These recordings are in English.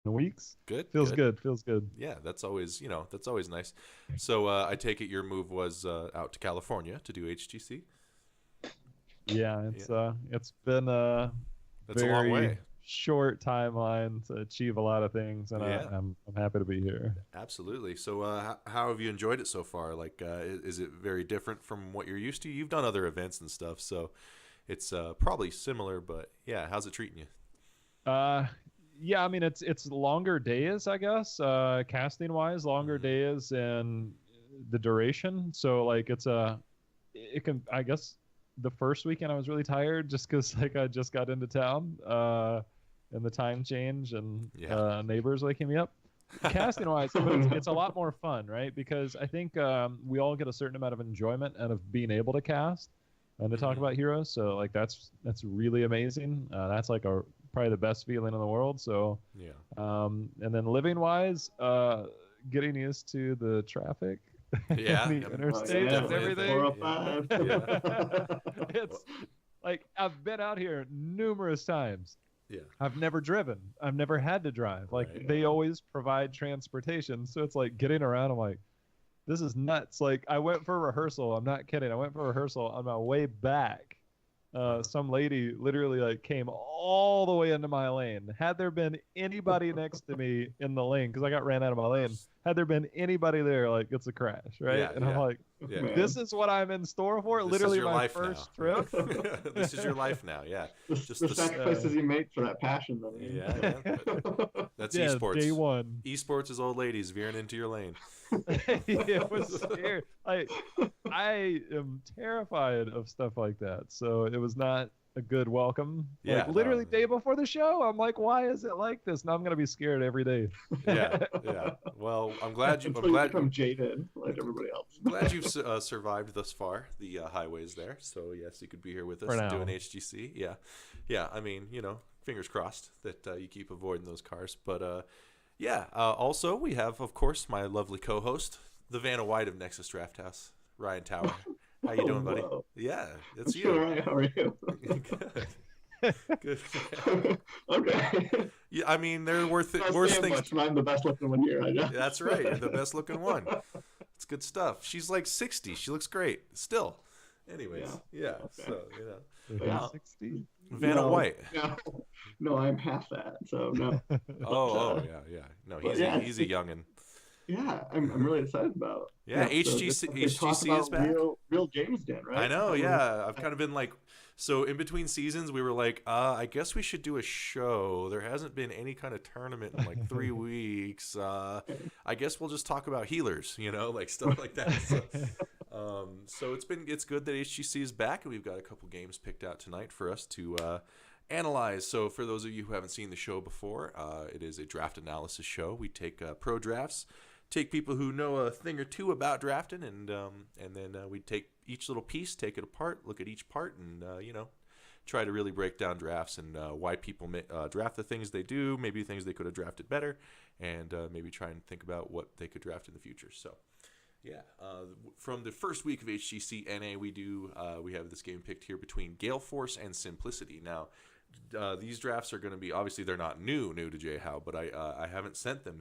weeks. Good, Feels good. good. Feels good. Yeah, that's always that's always nice. So I take it your move was out to California to do HGC. Yeah, Yeah, it's been a that's a long very way. short timeline to achieve a lot of things, and Yeah, I'm happy to be here. absolutely. So how have you enjoyed it so far? Like, is it very different from what you're used to? You've done other events and stuff, so it's probably similar. But yeah, how's it treating you? Uh, yeah, I mean it's longer days, I guess. Casting wise, longer Hmm. days and the duration. So like it can, I guess the first weekend I was really tired just because like I just got into town, and the time change and Yeah. neighbors waking me up. Casting wise, but it's a lot more fun, right? Because I think we all get a certain amount of enjoyment out of being able to cast and to talk Hmm. about heroes. So like that's really amazing. That's like a probably the best feeling in the world. So Yeah. and then living wise, getting used to the traffic and Yeah. the Oh It's interstates yeah, and definitely a thing. everything. Yeah. 405. Yeah. Well, It's like I've been out here numerous times. yeah. I've never driven. I've never had to drive. Like Right. they Yeah. always provide transportation. So it's like getting around. I'm like, this is nuts. Like I went for rehearsal. I'm not kidding. I went for rehearsal on my way back. Uh-huh. Some lady literally like came all the way into my lane. Had there been anybody next to me in the lane, because I got ran out of my lane, had there been anybody there, like it's a crash, right? Yeah. And I'm Yeah. like, Yeah. this Man, is what I'm in store for. This is Literally your my life now. first trip. This is your life now. Yeah. Just the this. sacrifices you made for that passion, I mean. Yeah. Yeah. That's Yeah, day esports. one. Esports is old ladies veering into your lane. It was scary. I am terrified of stuff like that. So it was not a good welcome. Like Yeah. No. literally day before the show, I'm like, why is it like this? Now I'm gonna be scared every day. Yeah. Yeah. Well, I'm glad you. I'm Until you glad. become jaded like everybody else. Glad you've survived thus far, the highways there. So yes, you could be here with For us doing now. HGC. Yeah, yeah. I mean, fingers crossed that you keep avoiding those cars. But yeah. Also, we have, of course, my lovely co-host, the Vanna White of Nexus Drafthouse, Ryan Tower. How you Oh, doing, buddy? whoa. Yeah, I'm it's doing you. all right. How are you? Good. Good. Okay. Yeah, I mean, there are Not worse saying things. much, and I'm the best looking one here, I guess. That's right. You're the best looking one. It's good stuff. She's like 60. She looks great still. Anyways, yeah. Okay. So So Yeah. he's 60. Vanna No, White. no, no, I'm half that, so no. But, Oh, yeah, yeah. No, but he's yeah, he's a youngin. yeah, I'm really excited about Yeah, the episode. HGC They talk HGC is about back. real games again, I right? know. Yeah, I've kind of been like, so in between seasons, we were like, I guess we should do a show. There hasn't been any kind of tournament in like 3 weeks. I guess we'll just talk about healers, like stuff like that. So it's good that HGC is back, and we've got a couple games picked out tonight for us to analyze. So for those of you who haven't seen the show before, it is a draft analysis show. We take pro drafts, take people who know a thing or two about drafting, and then we take each little piece, take it apart, look at each part, and try to really break down drafts and why people draft the things they do, maybe things they could have drafted better, and maybe try and think about what they could draft in the future. So. Yeah, from the first week of HGC NA, we have this game picked here between Gale Force and Simplicity. Now, these drafts are going to be, obviously they're not new to Jhow, but I haven't sent them.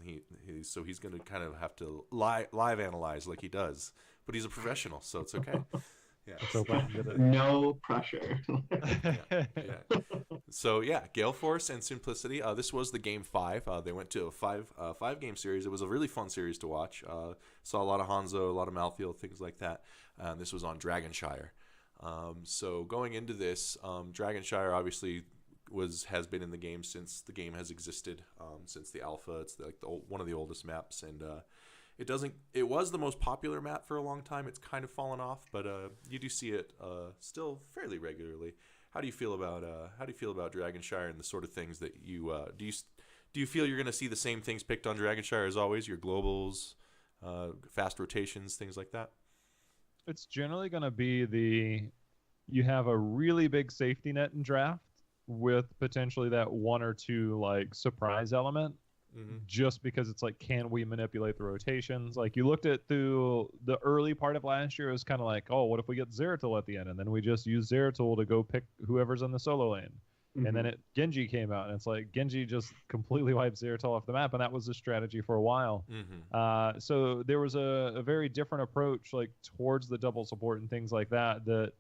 So he's going to kind of have to live analyze like he does. But he's a professional, so it's okay. Yeah. Let's hope I can get it. No pressure. Yeah. Yeah. So yeah, Gale Force and Simplicity. This was the game 5. They went to a five game series. It was a really fun series to watch. Saw a lot of Hanzo, a lot of Malthael, things like that. This was on Dragonshire. So going into this, Dragonshire obviously has been in the game since the game has existed, since the alpha. It's like one of the oldest maps, and it was the most popular map for a long time. It's kind of fallen off, but you do see it still fairly regularly. How do you feel about Dragonshire and the sort of things that do you feel you're going to see the same things picked on Dragonshire as always? Your globals, fast rotations, things like that. It's generally going to be you have a really big safety net in draft with potentially that one or two like surprise element, Mm-hmm. just because it's like, can we manipulate the rotations? Like you looked at through the early part of last year, it was kind of like, oh, what if we get Zeratul at the end, and then we just use Zeratul to go pick whoever's in the solo lane. And then Genji came out, and it's like Genji just completely wiped Zeratul off the map, and that was the strategy for a while. So there was a very different approach, like towards the double support and things like that. That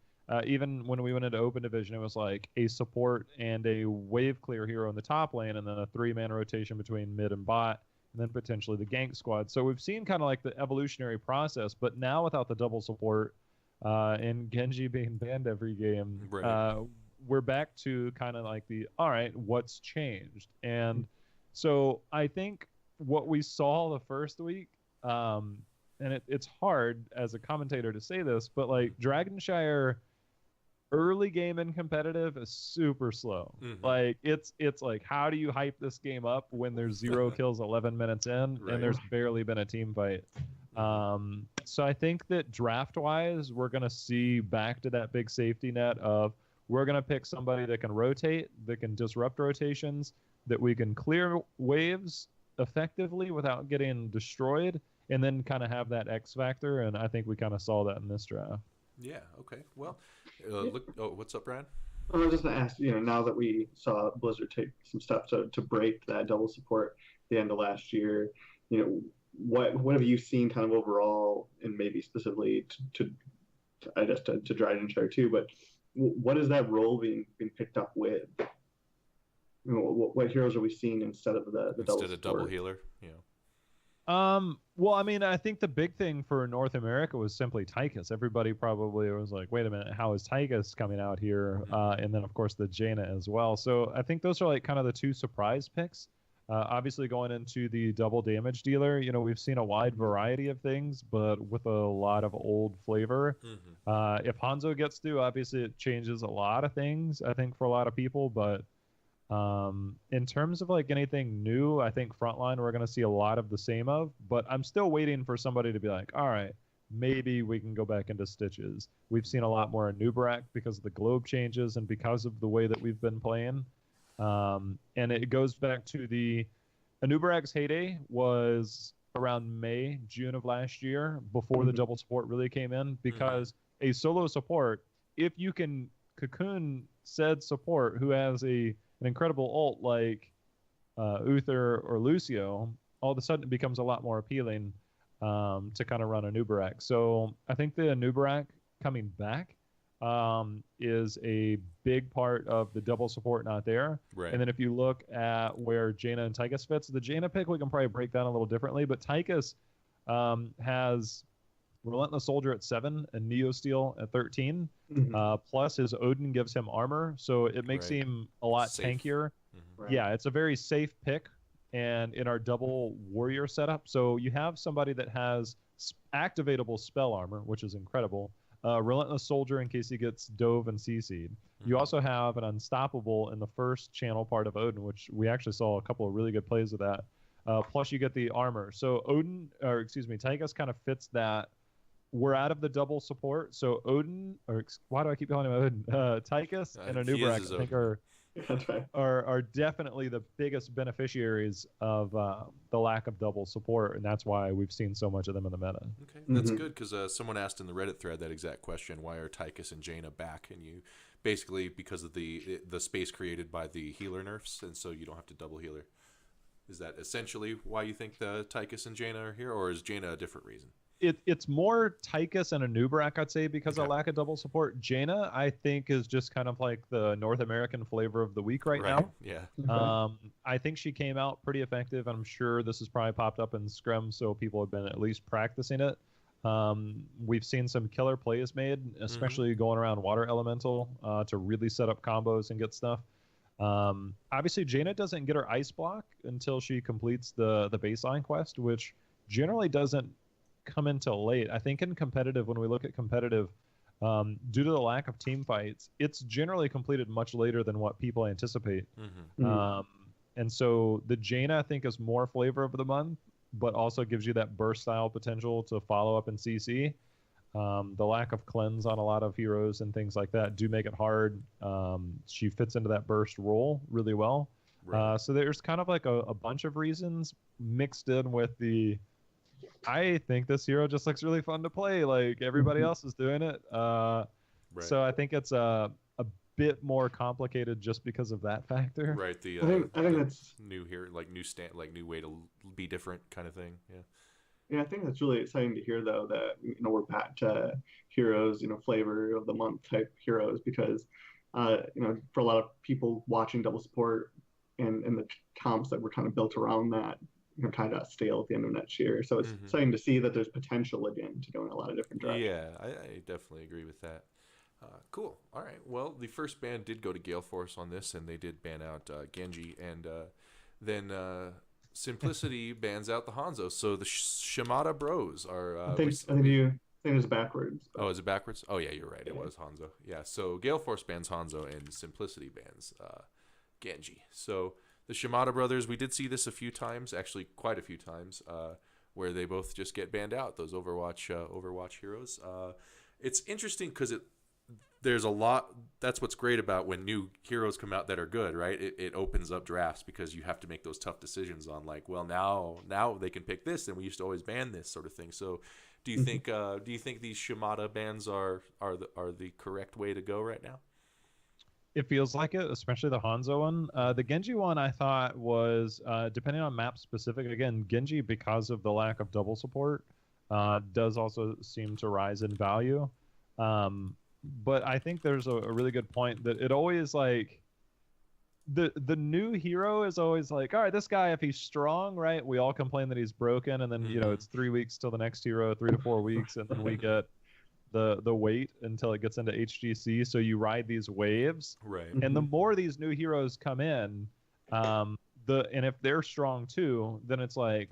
even when we went into open division, it was like a support and a wave clear hero in the top lane, and then a 3-man rotation between mid and bot, and then potentially the gank squad. So we've seen kind of like the evolutionary process, but now without the double support and Genji being banned every game, we're back to kind of like all right, what's changed? And so I think what we saw the first week, and it's hard as a commentator to say this, but like Dragonshire early game in competitive is super slow. Like it's like, how do you hype this game up when there's 0 kills 11 minutes in and there's barely been a team fight? So I think that draft wise, we're going to see back to that big safety net of we're going to pick somebody that can rotate, that can disrupt rotations, that we can clear waves effectively without getting destroyed, and then kind of have that X factor. And I think we kind of saw that in this draft. Yeah. Okay. Well, what's up, Brad? I was just going to ask, now that we saw Blizzard take some steps to break that double support at the end of last year, what have you seen kind of overall, and maybe specifically to Dragonshire too, but what is that role being picked up with? What heroes are we seeing instead of the double support? Double healer? Yeah. Well, I mean, I think the big thing for North America was simply Tychus. Everybody probably was like, wait a minute, how is Tychus coming out here? And then, of course, the Jaina as well. So I think those are like kind of the two surprise picks. Obviously, going into the double damage dealer, we've seen a wide variety of things, but with a lot of old flavor. If Hanzo gets through, obviously it changes a lot of things, I think, for a lot of people. But in terms of like anything new, I think frontline we're going to see a lot of the same of. But I'm still waiting for somebody to be like, all right, maybe we can go back into Stitches. We've seen a lot more in Nubarak because of the globe changes and because of the way that we've been playing. And it goes back to Anubarak's heyday was around May, June of last year, before the double support really came in, because a solo support, if you can cocoon said support who has an incredible ult like Uther or Lucio, all of a sudden it becomes a lot more appealing to kind of run Anubarak. So I think the Anubarak coming back is a big part of the double support not there. And then if you look at where Jaina and Tychus fits, the Jaina pick we can probably break down a little differently, but Tychus has Relentless Soldier at 7 and Neosteel at 13. Plus his Odin gives him armor, so it makes him a lot tankier. Yeah, it's a very safe pick, and in our double warrior setup, so you have somebody that has activatable spell armor, which is incredible. Relentless Soldier in case he gets dove and CC'd. You also have an Unstoppable in the first channel part of Odin, which we actually saw a couple of really good plays of that. Plus you get the armor. So Tychus kind of fits that. We're out of the double support, so Odin, why do I keep calling him Odin? Tychus and Anubarak, I think, are definitely the biggest beneficiaries of the lack of double support, and that's why we've seen so much of them in the meta. Okay, that's good, because someone asked in the Reddit thread that exact question: why are Tychus and Jaina back? And you basically, because of the space created by the healer nerfs, and so you don't have to double healer. Is that essentially why you think the Tychus and Jaina are here, or is Jaina a different reason? It's more Tychus and Anubarak, I'd say, because of lack of double support. Jaina, I think, is just kind of like the North American flavor of the week right now. Yeah. I think she came out pretty effective, and I'm sure this has probably popped up in Scrum, so people have been at least practicing it. We've seen some killer plays made, especially going around Water Elemental to really set up combos and get stuff. Obviously, Jaina doesn't get her Ice Block until she completes the baseline quest, which generally doesn't come until late. I think in competitive, when we look at competitive, due to the lack of team fights, it's generally completed much later than what people anticipate. And so the Jaina, I think, is more flavor of the month, but also gives you that burst style potential to follow up in CC. The lack of cleanse on a lot of heroes and things like that do make it hard. She fits into that burst role really well. So there's kind of like a bunch of reasons mixed in with I think this hero just looks really fun to play. Like everybody else is doing it. So I think it's a bit more complicated just because of that factor. Right. I think that's new here, like new way to be different kind of thing. Yeah. yeah. I think that's really exciting to hear though that we're back to heroes, flavor of the month type heroes because for a lot of people watching double support and the comps that were kind of built around that kind of stale at the end of next year. So it's exciting to see that there's potential again to go in a lot of different directions. Yeah, I definitely agree with that. Cool. All right. Well, the first ban did go to Gale Force on this, and they did ban out Genji, and then Simplicity bans out the Hanzo. So the Shimada Bros are. I think it's backwards. But... Oh, is it backwards? Oh yeah, you're right. It was Hanzo. Yeah. So Gale Force bans Hanzo, and Simplicity bans Genji. So the Shimada brothers, we did see this a few times, actually quite a few times, where they both just get banned out. Those Overwatch heroes. It's interesting because there's a lot. That's what's great about when new heroes come out that are good, right? It opens up drafts because you have to make those tough decisions on like, well, now they can pick this, and we used to always ban this sort of thing. So, do you think these Shimada bans are the correct way to go right now? It feels like it, especially the Hanzo one. The Genji one I thought was, depending on map specific, again, Genji, because of the lack of double support, does also seem to rise in value. But I think there's a really good point that it always like, the new hero is always like, all right, this guy, if he's strong, right, we all complain that he's broken, and then, it's 3 weeks till the next hero, 3 to 4 weeks, and then we get the wait until it gets into HGC. So you ride these waves, right? And the more these new heroes come in, and if they're strong too, then it's like,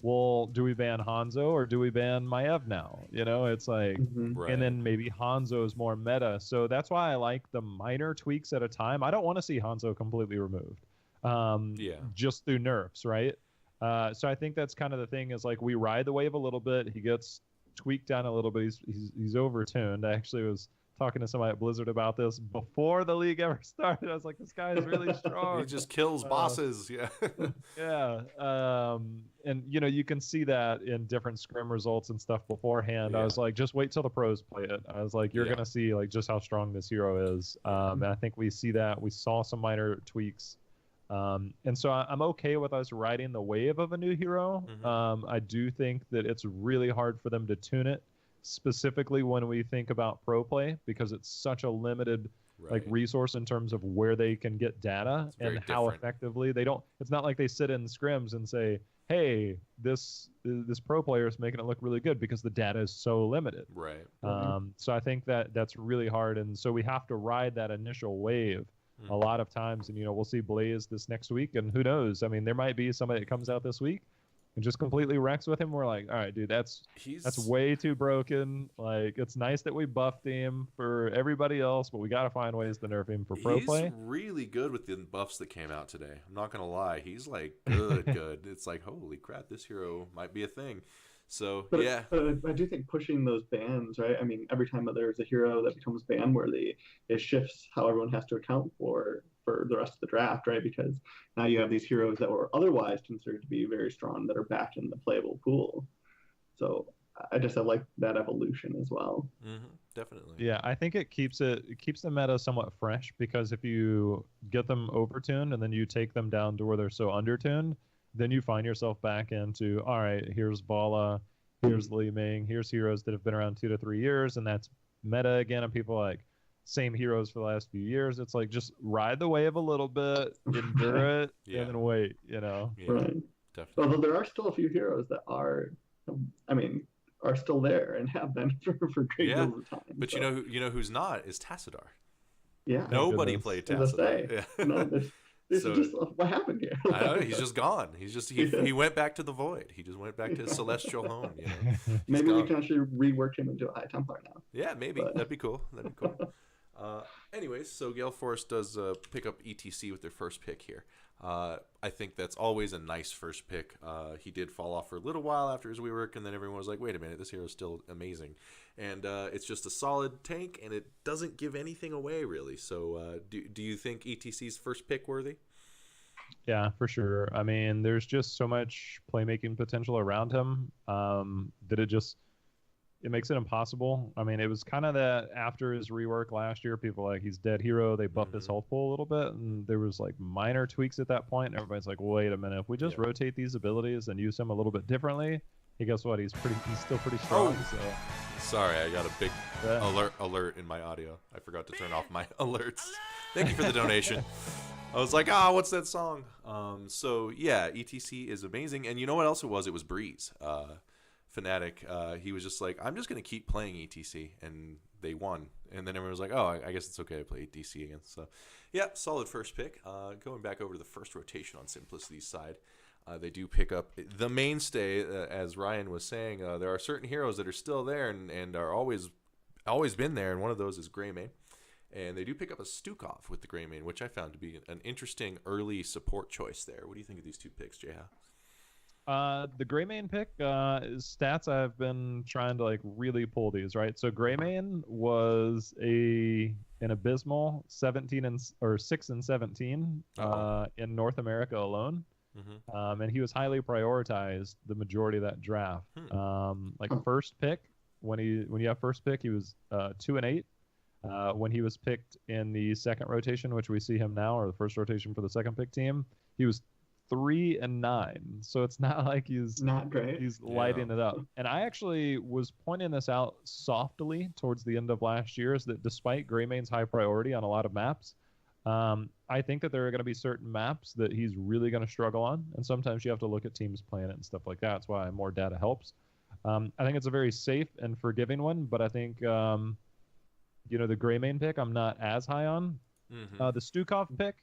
well, do we ban Hanzo or do we ban Maiev now? It's like, right. And then maybe Hanzo is more meta. So that's why I like the minor tweaks at a time. I don't want to see Hanzo completely removed, just through nerfs, right? So I think that's kind of the thing is like we ride the wave a little bit. He gets tweaked down a little bit. He's overtuned. I actually was talking to somebody at Blizzard about this before the league ever started. I was like, this guy is really strong. He just kills bosses. Yeah. Yeah. And you can see that in different scrim results and stuff beforehand. I was like, just wait till the pros play it. I was like, you're gonna see like just how strong this hero is. And I think we see that. We saw some minor tweaks. And so I'm okay with us riding the wave of a new hero. I do think that it's really hard for them to tune it, specifically when we think about pro play, because it's such a limited like resource in terms of where they can get data and how effectively they don't. It's not like they sit in scrims and say, hey, this pro player is making it look really good, because the data is so limited. Right. So I think that's really hard, and so we have to ride that initial wave a lot of times. And we'll see Blaze this next week, and who knows? I mean, there might be somebody that comes out this week and just completely wrecks with him. We're like, all right, dude, that's way too broken. Like, it's nice that we buffed him for everybody else, but we got to find ways to nerf him for pro play. He's really good with the buffs that came out today. I'm not gonna lie, he's like good. It's like, holy crap, this hero might be a thing. So but I do think pushing those bans, right? I mean, every time that there's a hero that becomes ban worthy, it shifts how everyone has to account for the rest of the draft, right? Because now you have these heroes that were otherwise considered to be very strong that are back in the playable pool. So I like that evolution as well. Definitely. Yeah, I think it keeps the meta somewhat fresh, because if you get them overtuned and then you take them down to where they're so undertuned, then you find yourself back into, all right, here's Vala, here's Li Ming, here's heroes that have been around 2 to 3 years, and that's meta again, and people are like, same heroes for the last few years. It's like, just ride the wave a little bit, endure it, and then wait, Yeah, right. Definitely. Although there are still a few heroes that are still there and have been for great deals of time. But so. you know who's not is Tassadar. Yeah. Nobody played Tassadar. Yeah. No, this is just what happened here. I know, he's just gone. He went back to the void. He just went back to his celestial home. Maybe we can actually rework him into a High Templar now. Yeah, maybe. That'd be cool. Anyways, so Gale Force does pick up ETC with their first pick here. I think that's always a nice first pick. He did fall off for a little while after his rework, and then everyone was like, wait a minute, this hero is still amazing. And it's just a solid tank, and it doesn't give anything away, really. So do you think ETC's first pick worthy? Yeah, for sure. I mean, there's just so much playmaking potential around him that it makes it impossible. I mean, it was kind of that after his rework last year, people were like, he's dead hero. They buffed his health pool a little bit, and there was like minor tweaks at that point. And everybody's like, wait a minute, if we just rotate these abilities and use him a little bit differently, hey, guess what? He's still pretty strong. So. Sorry, I got a big alert in my audio. I forgot to turn off my alerts. Thank you for the donation. I was like, what's that song? So yeah, ETC is amazing. And you know what else it was? It was Breeze. Fnatic, he was just like, I'm just going to keep playing ETC, and they won. And then everyone was like, oh, I guess it's okay to play ETC again. So, yeah, solid first pick. Going back over to the first rotation on Simplicity's side, they do pick up the mainstay, as Ryan was saying. There are certain heroes that are still there and are always been there, and one of those is Greymane. And they do pick up a Stukov with the Greymane, which I found to be an interesting early support choice there. What do you think of these two picks, Jhow? The Greymane pick is stats I've been trying to like really pull these, right? So Greymane was an abysmal 6 and 17 in North America alone. And he was highly prioritized the majority of that draft. First pick, when you have first pick, he was 2 and 8. When he was picked in the second rotation, which we see him now, or the first rotation for the second pick team, he was 3 and 9. So it's not like he's not great. He's lighting it up. And I actually was pointing this out softly towards the end of last year, is that despite Greymane's high priority on a lot of maps, I think that there are going to be certain maps that he's really going to struggle on, and sometimes you have to look at teams playing it and stuff like that. That's why more data helps. I think it's a very safe and forgiving one, but I think the Greymane pick I'm not as high on. The Stukov pick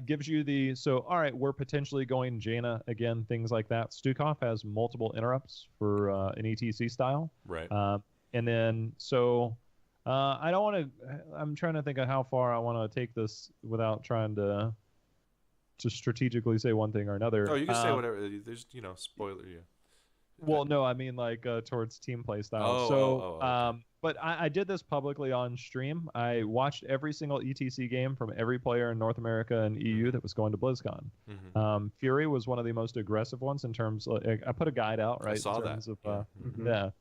gives you all right, we're potentially going Jaina again, things like that. Stukov has multiple interrupts for an ETC style. Right. And then, I don't want to, I'm trying to think of how far I want to take this without trying to strategically say one thing or another. Oh, you can say whatever. There's, spoiler, yeah. Well, no, I mean towards team play style. Okay. But I did this publicly on stream. I watched every single ETC game from every player in North America and EU that was going to BlizzCon. Fury was one of the most aggressive ones in terms of, I put a guide out, right? I saw in terms that.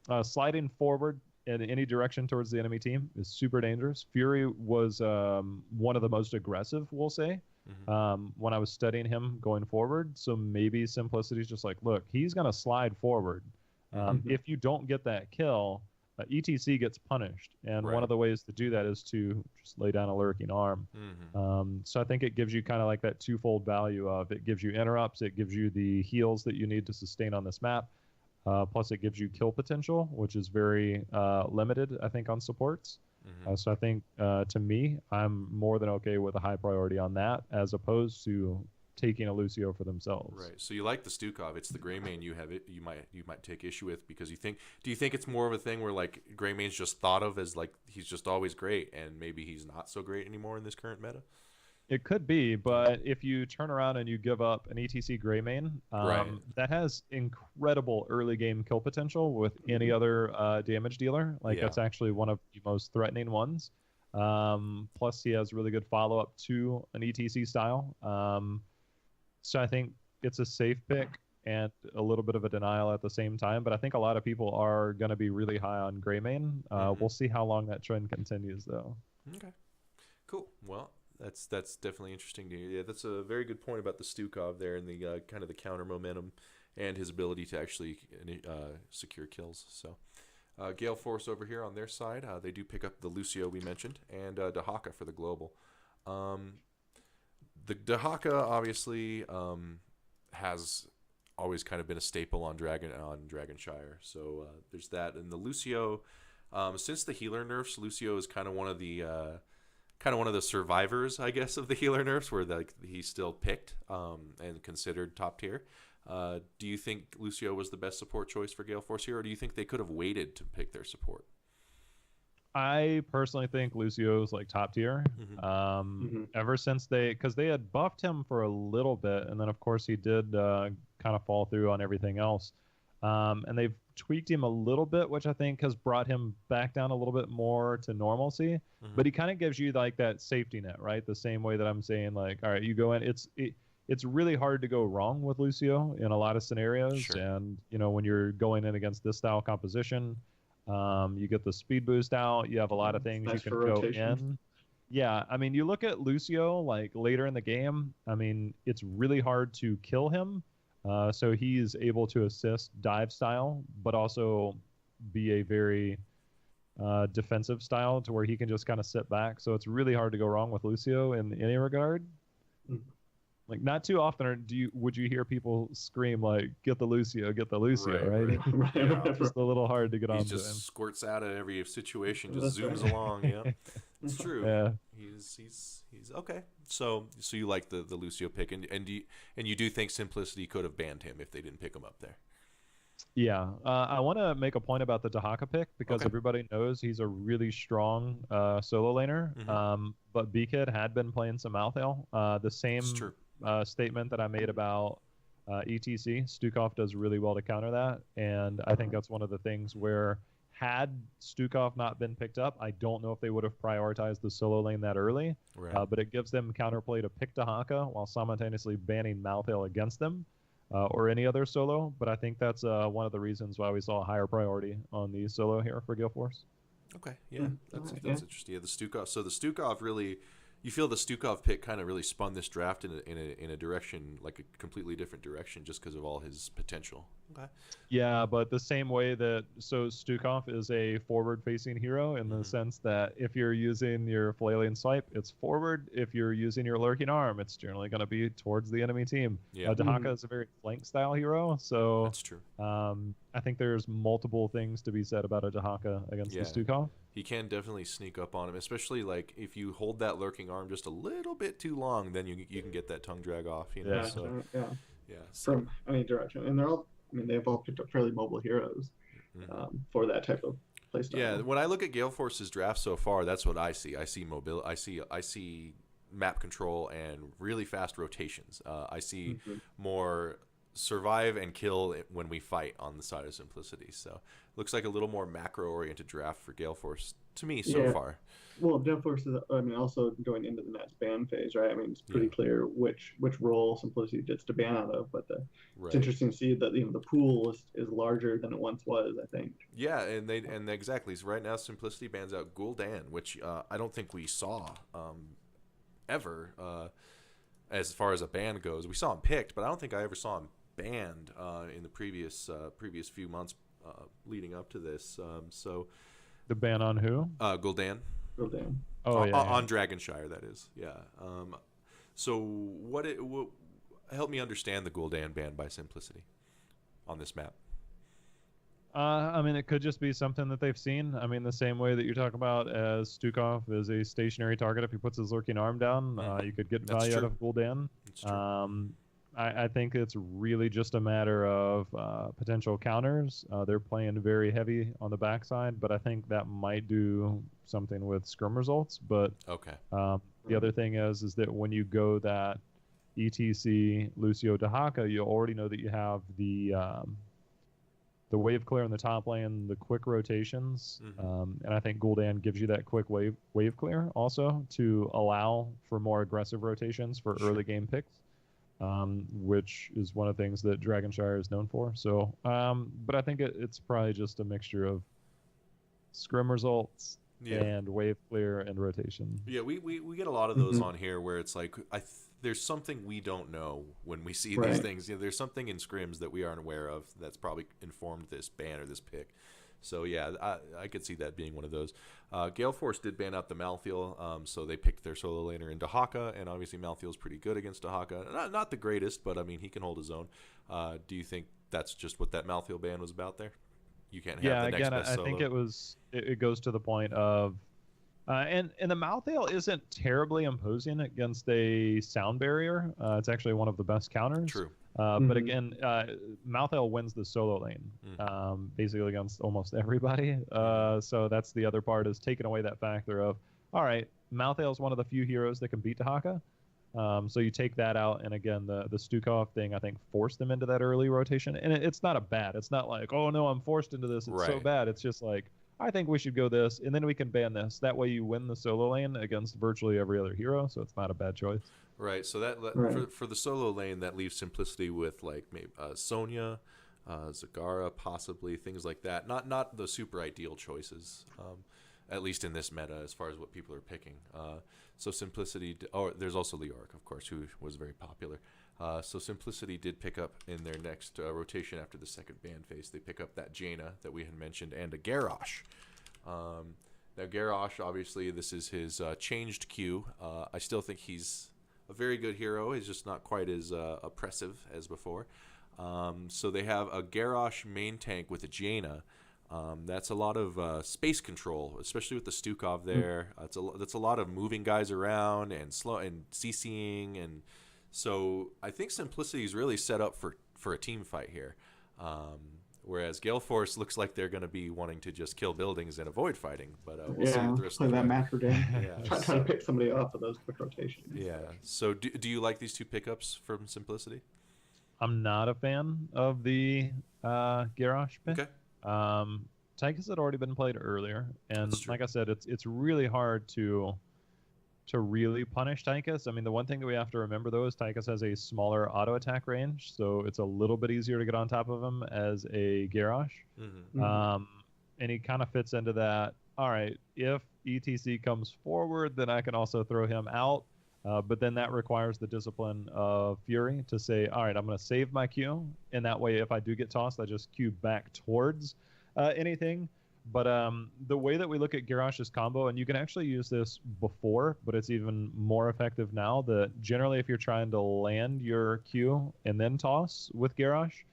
Of, sliding forward in any direction towards the enemy team is super dangerous. Fury was one of the most aggressive, we'll say, when I was studying him going forward. So maybe Simplicity's just like, look, he's going to slide forward. If you don't get that kill, ETC gets punished. And one of the ways to do that is to just lay down a lurking arm. So I think it gives you kind of like that twofold value of it gives you interrupts, it gives you the heals that you need to sustain on this map. Plus it gives you kill potential, which is very limited, I think, on supports. So I think, to me, I'm more than okay with a high priority on that, as opposed to taking a Lucio for themselves. Right. So you like the Stukov. It's the Greymane you might take issue with because do you think it's more of a thing where like Greymane's just thought of as like he's just always great and maybe he's not so great anymore in this current meta? It could be, but if you turn around and you give up an ETC Greymane, that has incredible early game kill potential with any other damage dealer. That's actually one of the most threatening ones. Plus, he has really good follow-up to an ETC style. So I think it's a safe pick and a little bit of a denial at the same time. But I think a lot of people are going to be really high on Greymane. We'll see how long that trend continues, though. Okay, cool. Well, that's definitely interesting to hear. Yeah, that's a very good point about the Stukov there and the kind of the counter momentum and his ability to actually secure kills. So Gale Force over here on their side, they do pick up the Lucio we mentioned and Dahaka for the global. The Dahaka obviously has always kind of been a staple on Dragonshire. So there's that. And the Lucio, since the healer nerfs, Lucio is kind of one of the survivors, I guess, of the healer nerfs, where he's still picked and considered top tier. Do you think Lucio was the best support choice for Gale Force here, or do you think they could have waited to pick their support? I personally think Lucio's like top tier. Ever since because they had buffed him for a little bit, and then of course he did kind of fall through on everything else. And they've tweaked him a little bit, which I think has brought him back down a little bit more to normalcy. But he kind of gives you like that safety net, right? The same way that I'm saying, like, all right, you go in. it's really hard to go wrong with Lucio in a lot of scenarios. Sure. And, when you're going in against this style composition, you get the speed boost out. You have a lot of things Nice you for can go rotation. in. Yeah, I mean, you look at Lucio, like, later in the game, I mean, it's really hard to kill him. So he's able to assist dive style, but also be a very defensive style to where he can just kind of sit back. So it's really hard to go wrong with Lucio in any regard. Mhm. Like, not too often would you hear people scream like, "Get the Lucio, get the Lucio," right? Right. Yeah. It's just a little hard to get He onto just him. squirts out of every situation, just That's zooms right. along. Yeah, it's true. Yeah. He's okay. So you like the Lucio pick, and you do think Simplicity could have banned him if they didn't pick him up there. Yeah, I want to make a point about the Dahaka pick because Okay. everybody knows he's a really strong solo laner. Mhm. But B-Kid had been playing some Malthael. The same It's true. statement that I made about ETC, Stukov does really well to counter that, and I think that's one of the things where had Stukov not been picked up, I don't know if they would have prioritized the solo lane that early. Right. But it gives them counterplay to pick Dahaka while simultaneously banning Malthael against them. Or any other solo, but I think that's one of the reasons why we saw a higher priority on the solo here for Gale Force. Okay. Yeah. That's Alright, interesting. Yeah. The Stukov. So the Stukov really, you feel the Stukov pick kind of really spun this draft in a direction, like a completely different direction, just because of all his potential. Okay. Yeah, but the same way that Stukov is a forward-facing hero in the Mhm. sense that if you're using your flailing swipe, it's forward. If you're using your lurking arm, it's generally going to be towards the enemy team. Yeah. Dahaka is a very flank-style hero, so That's true. I think there's multiple things to be said about a Dahaka against Yeah. the Stukov. He can definitely sneak up on him, especially like if you hold that lurking arm just a little bit too long, then you can get that tongue drag off. Yeah. So Yeah. yeah. So, From any direction, and they're all. I mean, they've all picked up fairly mobile heroes mhm. for that type of playstyle. Yeah, when I look at Gale Force's draft so far, that's what I see. I see mobile. I see map control and really fast rotations. I see Mhm. more survive and kill when we fight on the side of Simplicity. So looks like a little more macro oriented draft for Gale Force to me so Yeah. far. Well, Dev Force is, I mean, also going into the next ban phase, right? I mean, it's pretty Yeah. clear which role Simplicity gets to ban out of, but Right. it's interesting to see that the pool is larger than it once was, I think. Yeah, and exactly. So right now, Simplicity bans out Gul'dan, which I don't think we saw ever as far as a ban goes. We saw him picked, but I don't think I ever saw him banned in the previous few months leading up to this. So The ban on who? Gul'dan Real damn. Oh, yeah. on Dragonshire, that is. Yeah. So what help me understand the Gul'dan ban by Simplicity on this map. I mean, it could just be something that they've seen. I mean, the same way that you talk about as Stukov is a stationary target. If he puts his lurking arm down, you could get That's value out true. of Gul'dan. It's true. I think it's really just a matter of potential counters. They're playing very heavy on the backside, but I think that might do something with scrum results. But Okay. the other thing is that when you go that ETC Lucio Dahaka, you already know that you have the wave clear in the top lane, the quick rotations, and I think Gul'dan gives you that quick wave clear also to allow for more aggressive rotations for early game picks, which is one of the things that Dragonshire is known for. So, but I think it's probably just a mixture of scrim results and wave clear and rotation. Yeah, we get a lot of those on here where it's like there's something we don't know when we see these things. You know, there's something in scrims that we aren't aware of that's probably informed this ban or this pick. So yeah, I could see that being one of those. Gale Force did ban out the Malthael, so they picked their solo laner in Dahaka, and obviously Malthael's pretty good against Dahaka. Not the greatest, but I mean he can hold his own. Do you think that's just what that Malthael ban was about there? You can't have the next best I solo. think it goes to the point of and the Malthael isn't terribly imposing against a sound barrier. It's actually one of the best counters. True. But again, Malthael wins the solo lane basically against almost everybody. So that's the other part, is taking away that factor of, all right, Malthael is one of the few heroes that can beat Dahaka. So you take that out, and again, the Stukov thing, I think, forced them into that early rotation. And it's not a bad. It's not like, oh no, I'm forced into this. It's so bad. It's just like, I think we should go this, and then we can ban this. That way you win the solo lane against virtually every other hero, so it's not a bad choice. Right. So that Right. for the solo lane, that leaves Simplicity with like maybe Sonya, Zagara, possibly things like that. Not the super ideal choices, at least in this meta, as far as what people are picking. So Simplicity. Oh, there's also Leoric, of course, who was very popular. So Simplicity did pick up in their next rotation after the second ban phase. They pick up that Jaina that we had mentioned and a Garrosh. Now Garrosh, obviously, this is his changed Q. I still think he's a very good hero. He's just not quite as oppressive as before. So they have a Garrosh main tank with a Jaina. That's a lot of space control, especially with the Stukov there. That's a lot of moving guys around and slow and CCing, and so I think Simplicity is really set up for a team fight here. Whereas Gale Force looks like they're going to be wanting to just kill buildings and avoid fighting, but we'll see what the rest play of the that macro game. Yeah. Try to pick somebody off of those quick rotations. Yeah. So do you like these two pickups from Simplicity? I'm not a fan of the Garrosh pick. Okay. Tychus had already been played earlier, and That's true. like I said, it's really hard to really punish Tychus. I mean, the one thing that we have to remember though is Tychus has a smaller auto attack range, so it's a little bit easier to get on top of him as a Garrosh. Mm-hmm. And he kind of fits into that. All right, if ETC comes forward, then I can also throw him out. But then that requires the discipline of Fury to say, all right, I'm going to save my Q, and that way if I do get tossed, I just Q back towards anything. But the way that we look at Garrosh's combo, and you can actually use this before, but it's even more effective now, that generally if you're trying to land your Q and then toss with Garrosh,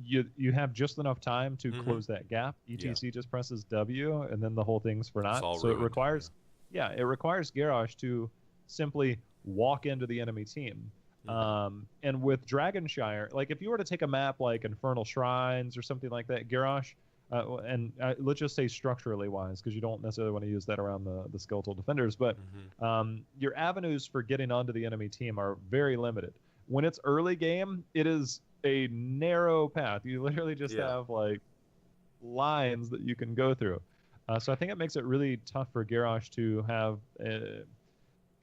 you have just enough time to close that gap. ETC just presses W, and then the whole thing's for naught. So ruined. it requires Garrosh to simply walk into the enemy team. And with Dragonshire, like if you were to take a map like Infernal Shrines or something like that, Garrosh, let's just say structurally wise, because you don't necessarily want to use that around the skeletal defenders, but your avenues for getting onto the enemy team are very limited. When it's early game, it is a narrow path. You literally just have like lines that you can go through. So I think it makes it really tough for Garrosh to have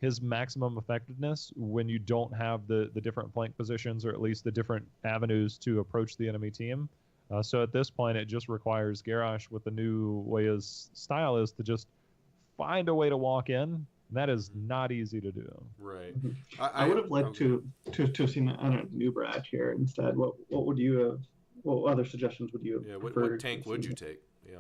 his maximum effectiveness when you don't have the different flank positions, or at least the different avenues to approach the enemy team. So at this point, it just requires Garrosh, with the new way his style is, to just find a way to walk in. And that is not easy to do. Right. I would have liked to have seen a new Brad here instead. What would you have? What other suggestions would you have? Yeah. What tank would you take? Yeah.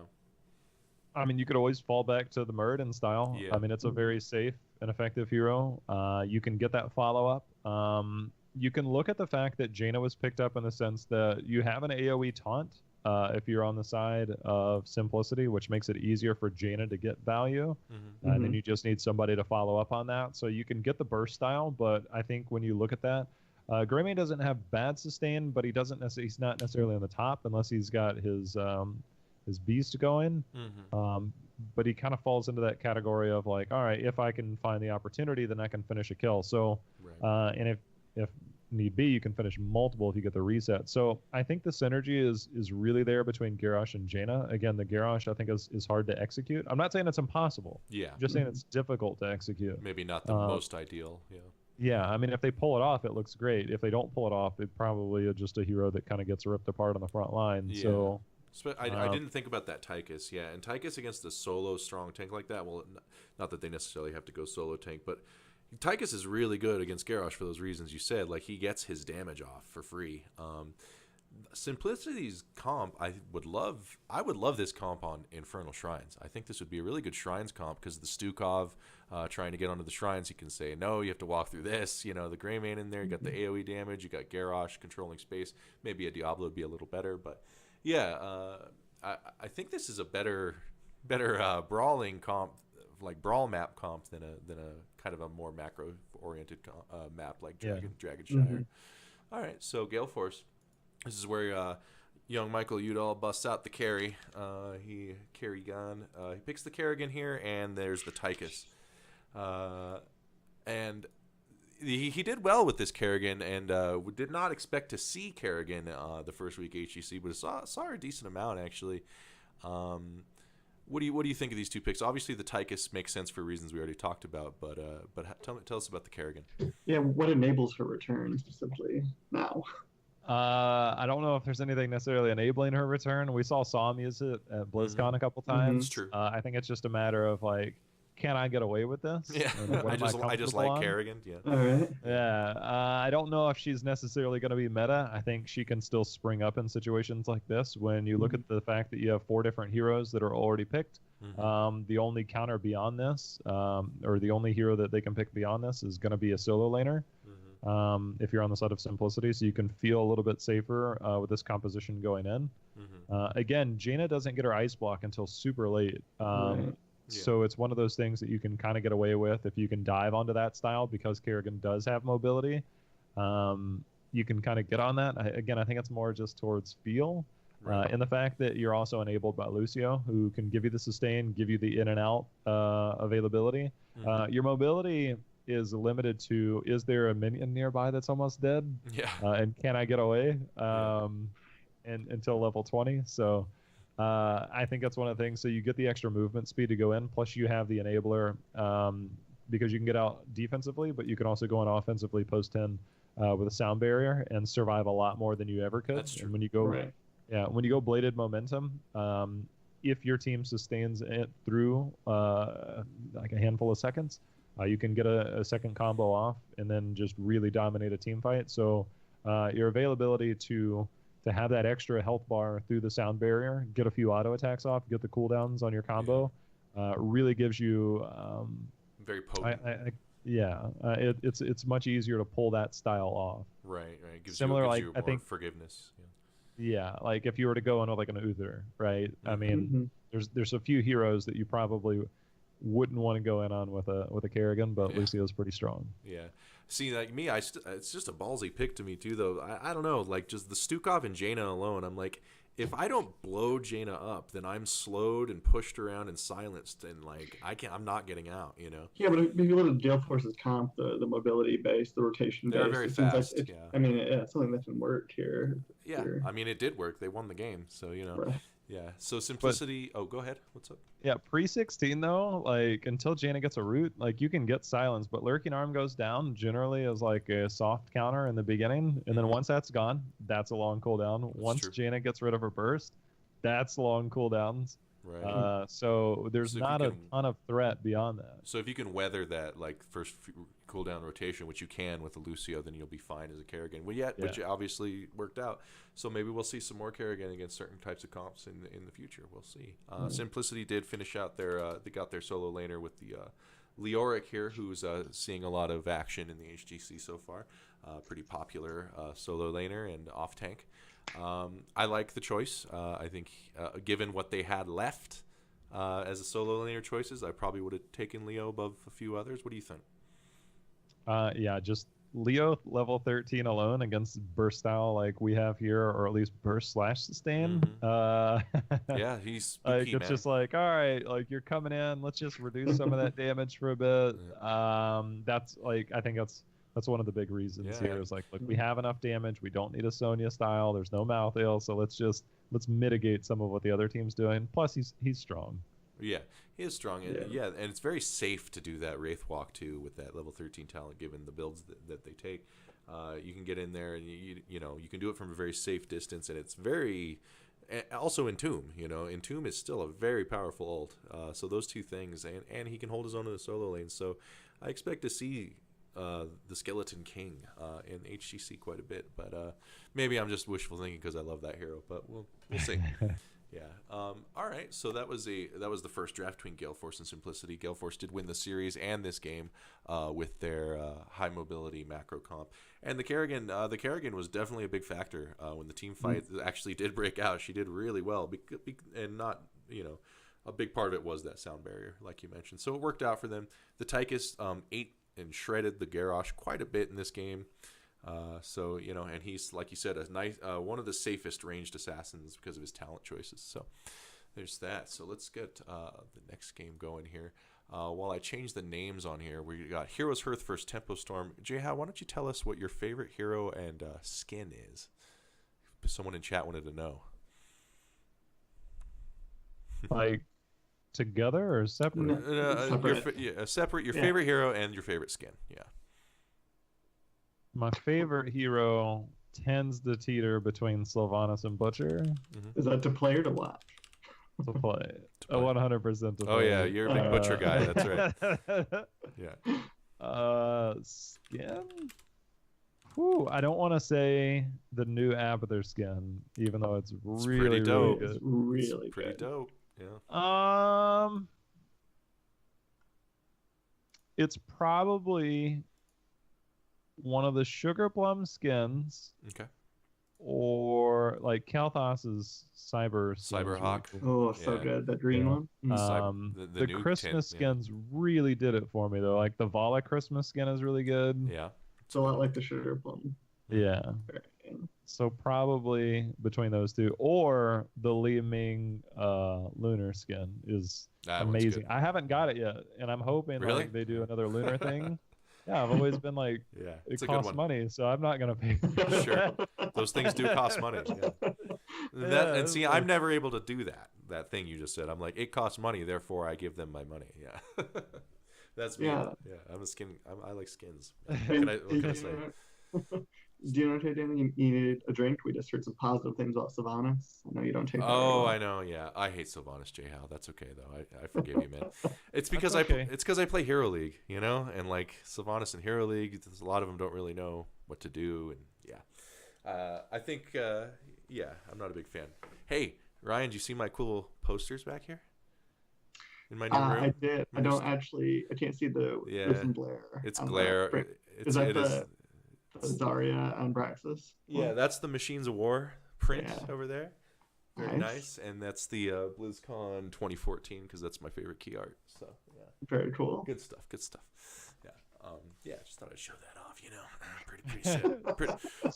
I mean, you could always fall back to the Muradin style. Yeah. I mean, it's a very safe and effective hero. You can get that follow-up. You can look at the fact that Jaina was picked up in the sense that you have an AoE taunt if you're on the side of Simplicity, which makes it easier for Jaina to get value. And then you just need somebody to follow up on that. So you can get the burst style, but I think when you look at that, Greymane doesn't have bad sustain, but he's not necessarily on the top unless he's got his beast going. But he kind of falls into that category of like, all right, if I can find the opportunity, then I can finish a kill. So, and if need be, you can finish multiple if you get the reset. So I think the synergy is really there between Garrosh and Jaina. Again, the Garrosh I think is hard to execute. I'm not saying it's impossible. Yeah. I'm just saying it's difficult to execute. Maybe not the most ideal. Yeah. Yeah, I mean, if they pull it off, it looks great. If they don't pull it off, it probably is just a hero that kind of gets ripped apart on the front line. Yeah. So I didn't think about that Tychus. Yeah, and Tychus against a solo strong tank like that, well, not that they necessarily have to go solo tank, but Tychus is really good against Garrosh for those reasons you said. Like, he gets his damage off for free. Simplicity's comp, I would love this comp on Infernal Shrines. I think this would be a really good Shrines comp, because the Stukov trying to get onto the Shrines, he can say, no, you have to walk through this. You know, the Greymane in there, you got the AoE damage, you got Garrosh controlling space. Maybe a Diablo would be a little better, but yeah, I think this is a better brawling comp, like brawl map comp, than a kind of a more macro oriented map like Dragonshire. All right, so Gale Force. This is where young Michael Udall busts out the carry. He picks the Kerrigan here, and there's the Tychus. And he did well with this Kerrigan, and we did not expect to see Kerrigan the first week HGC, but saw a decent amount actually. What do you think of these two picks? Obviously, the Tychus makes sense for reasons we already talked about, but tell us about the Kerrigan. Yeah, what enables her return specifically now? I don't know if there's anything necessarily enabling her return. We saw Psalm use it at BlizzCon a couple times. It's true. I think it's just a matter of like, can I get away with this? Yeah, I just like Kerrigan. Yeah. All right. Yeah. I don't know if she's necessarily going to be meta. I think she can still spring up in situations like this. When you look at the fact that you have 4 different heroes that are already picked, the only counter beyond this, or the only hero that they can pick beyond this, is going to be a solo laner. If you're on the side of Simplicity, so you can feel a little bit safer with this composition going in. Again, Jaina doesn't get her ice block until super late. So it's one of those things that you can kind of get away with if you can dive onto that style, because Kerrigan does have mobility. You can kind of get on that. I think it's more just towards feel. And the fact that you're also enabled by Lucio, who can give you the sustain, give you the in and out availability. Your mobility is limited to, is there a minion nearby that's almost dead? And can I get away until level 20? So I think that's one of the things. So you get the extra movement speed to go in, plus you have the enabler, because you can get out defensively, but you can also go in offensively post 10 with a sound barrier and survive a lot more than you ever could. That's true. And when you go when you go bladed momentum, if your team sustains it through like a handful of seconds, you can get a second combo off and then just really dominate a team fight. So your availability to have that extra health bar through the sound barrier, get a few auto attacks off, get the cooldowns on your combo, really gives you very potent. It's much easier to pull that style off. Right. Gives Similar, you more I think forgiveness. Yeah, like if you were to go into like an Uther, right? I mean, there's a few heroes that you probably wouldn't want to go in on with a Kerrigan, but Lucio's pretty strong. Yeah. See, like me, it's just a ballsy pick to me too, though. I don't know, like just the Stukov and Jaina alone. I'm like, if I don't blow Jaina up, then I'm slowed and pushed around and silenced, and like I'm not getting out, you know. Yeah, but if you look at Gale Force's comp, the mobility base, the rotation base, they're very fast. Like I mean, it's something that can work here. Yeah, I mean, it did work. They won the game, so you know. Right. Yeah. So Simplicity. Go ahead. What's up? Yeah, pre-16 though, like until Jaina gets a root, like you can get silence, but Lurking Arm goes down generally as like a soft counter in the beginning, and then once that's gone, that's a long cooldown. Once Jaina gets rid of her burst, that's long cooldowns. Right. So there's not a ton of threat beyond that. So if you can weather that like first cooldown rotation, which you can with a Lucio, then you'll be fine as a Kerrigan. Which obviously worked out. So maybe we'll see some more Kerrigan against certain types of comps in the future. We'll see. Simplicity did finish out they got their solo laner with the Leoric here, who's seeing a lot of action in the HGC so far. Pretty popular solo laner and off tank. I like the choice. I think given what they had left as a solo laner choices, I probably would have taken Leo above a few others. What do you think? Just Leo level 13 alone against burst style like we have here, or at least burst / sustain. Yeah, he's like key, it's man. just like, all right, like you're coming in, let's just reduce some of that damage for a bit. That's like, I think that's one of the big reasons here is like, look, we have enough damage, we don't need a Sonya style, there's no mouth ale, so let's mitigate some of what the other team's doing. Plus he's strong. Yeah, he is strong, and and it's very safe to do that Wraith Walk too with that level 13 talent, given the builds that they take. You can get in there, and you know you can do it from a very safe distance, and it's very also Entomb. You know, Entomb is still a very powerful ult. So those two things, and he can hold his own in the solo lane. So I expect to see the Skeleton King in HGC quite a bit, but maybe I'm just wishful thinking because I love that hero. But we'll see. Yeah. All right. So that was the first draft between Gale Force and Simplicity. Gale Force did win the series and this game with their high mobility macro comp. And the Kerrigan was definitely a big factor when the team fight actually did break out. She did really well, and not a big part of it was that sound barrier, like you mentioned. So it worked out for them. The Tychus ate and shredded the Garrosh quite a bit in this game. So and he's, like you said, a nice one of the safest ranged assassins because of his talent choices. So there's that. So let's get the next game going here. While I change the names on here, we got Heroes Hearth versus Tempo Storm. Jhow, why don't you tell us what your favorite hero and skin is? Someone in chat wanted to know. Like together or separate? Separate your favorite hero and your favorite skin. Yeah. My favorite hero tends to teeter between Sylvanas and Butcher. Is that to play or to watch? To play. 100% to play. Oh yeah, you're a big Butcher guy. That's right. Yeah. Skin? Whew, I don't want to say the new Abathur skin, even though it's really dope. good. It's really pretty good. dope. Yeah. It's probably one of the Sugar Plum skins. Okay. Or like Kalthas's Cyberhawk. Really cool. Oh, so good. That green one. The Christmas skins really did it for me though. Like the Vala Christmas skin is really good. Yeah. It's a lot like the Sugar Plum. Yeah. So probably between those two, or the Li Ming lunar skin is amazing. I haven't got it yet, and I'm hoping like they do another lunar thing. Yeah, I've always been like, it costs money, so I'm not gonna pay. Sure, those things do cost money. Yeah. And see, I'm never able to do that thing you just said. I'm like, it costs money, therefore I give them my money. Yeah, that's me. Yeah, I'm a skin. I like skins. What can I say? Do you know, Tatum, you needed a drink? We just heard some positive things about Sylvanas. I know you don't take that. Oh, I know. Yeah, I hate Sylvanas, Jhow. That's okay though. I forgive you, man. It's because I play Hero League, you know, and like Sylvanas in Hero League, a lot of them don't really know what to do, and I think I'm not a big fan. Hey, Ryan, do you see my cool posters back here? In my new room? I did. I don't actually. I can't see the. There's some glare. It's glare. Is that the Zarya and Braxis? Yeah, that's the Machines of War print over there. Very nice. And that's the BlizzCon 2014 because that's my favorite key art. So yeah, very cool. Good stuff. Yeah. Just thought I'd show that off. You know,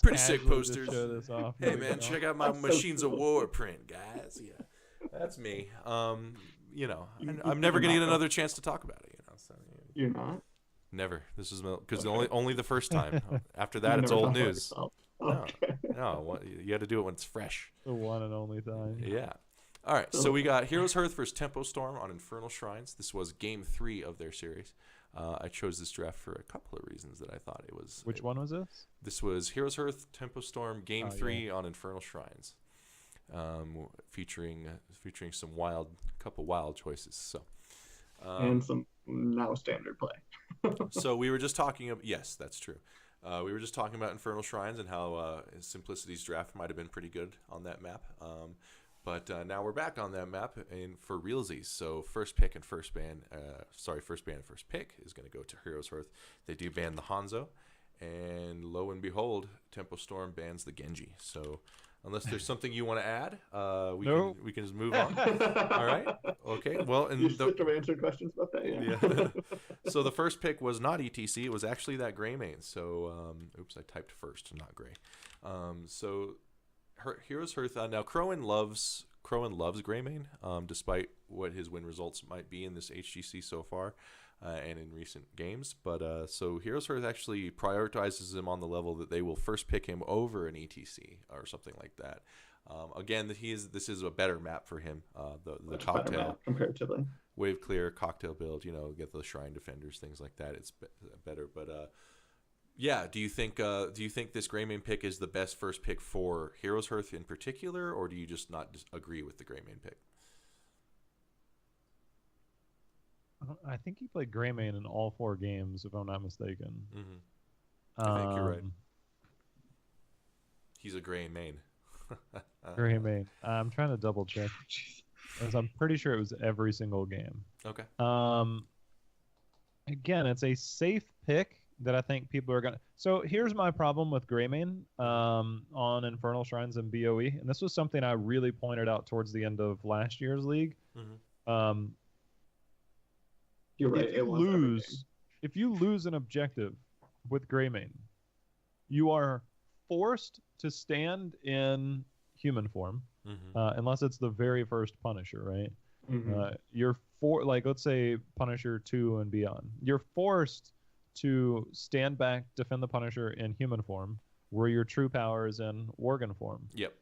pretty sick posters. Show this off. Hey man, check out my Machines of War print, guys. Yeah, that's me. You know, I'm never gonna get another chance to talk about it. You know, so you're not. Never. This is because only the first time. After that, it's old news. No. You got to do it when it's fresh. The one and only time. Yeah. All right. So we got Heroes Hearth versus Tempo Storm on Infernal Shrines. This was Game 3 of their series. I chose this draft for a couple of reasons that I thought it was. Which one was this? This was Heroes Hearth Tempo Storm Game 3 on Infernal Shrines, featuring some couple wild choices. So. And some now standard play. So we were just talking about, yes, that's true. We were just talking about Infernal Shrines and how Simplicity's draft might have been pretty good on that map. But now we're back on that map for realsies. So first ban and first pick is going to go to Heroes Hearth. They do ban the Hanzo, and lo and behold, Tempo Storm bans the Genji. So unless there's something you want to add, we can just move on. All right. Okay. Well, and you should have answered questions about that. Yeah. So the first pick was not ETC. It was actually that gray main. So, oops, I typed first, not gray. So, Heroes Hearth. Now, Crowan loves gray main, despite what his win results might be in this HGC so far. And in recent games, but so Heroes Hearth actually prioritizes him on the level that they will first pick him over an ETC or something like that. Again, this is a better map for him. The cocktail comparatively wave clear cocktail build. You know, get the shrine defenders, things like that. It's better, but yeah. Do you think this Greymane pick is the best first pick for Heroes Hearth in particular, or do you just not agree with the Greymane pick? I think he played Greymane in all 4 games, if I'm not mistaken. Mm-hmm. I think you're right. He's a Greymane. Greymane. I'm trying to double check, because I'm pretty sure it was every single game. Okay. Again, it's a safe pick that I think people are gonna. So here's my problem with Greymane on Infernal Shrines and BOE, and this was something I really pointed out towards the end of last year's league. Mm-hmm. You're right. If you lose an objective with Greymane, you are forced to stand in human form, unless it's the very first Punisher, right? Mm-hmm. You're let's say Punisher 2 and beyond. You're forced to stand back, defend the Punisher in human form, where your true power is in Worgen form. Yep.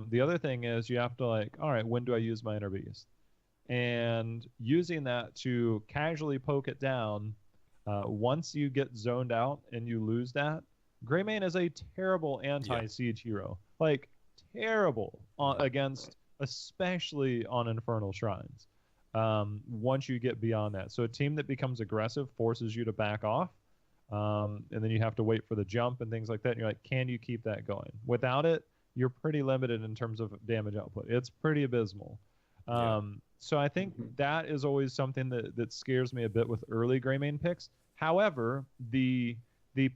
The other thing is you have to all right, when do I use my Inner Beast? and using that to casually poke it down. Once you get zoned out and you lose that, Greymane is a terrible anti-siege hero. Like, terrible against, especially on Infernal Shrines. Once you get beyond that. So a team that becomes aggressive forces you to back off. And then you have to wait for the jump and things like that. And you're like, can you keep that going? Without it, you're pretty limited in terms of damage output. It's pretty abysmal. So I think that is always something that scares me a bit with early Greymane picks. However, the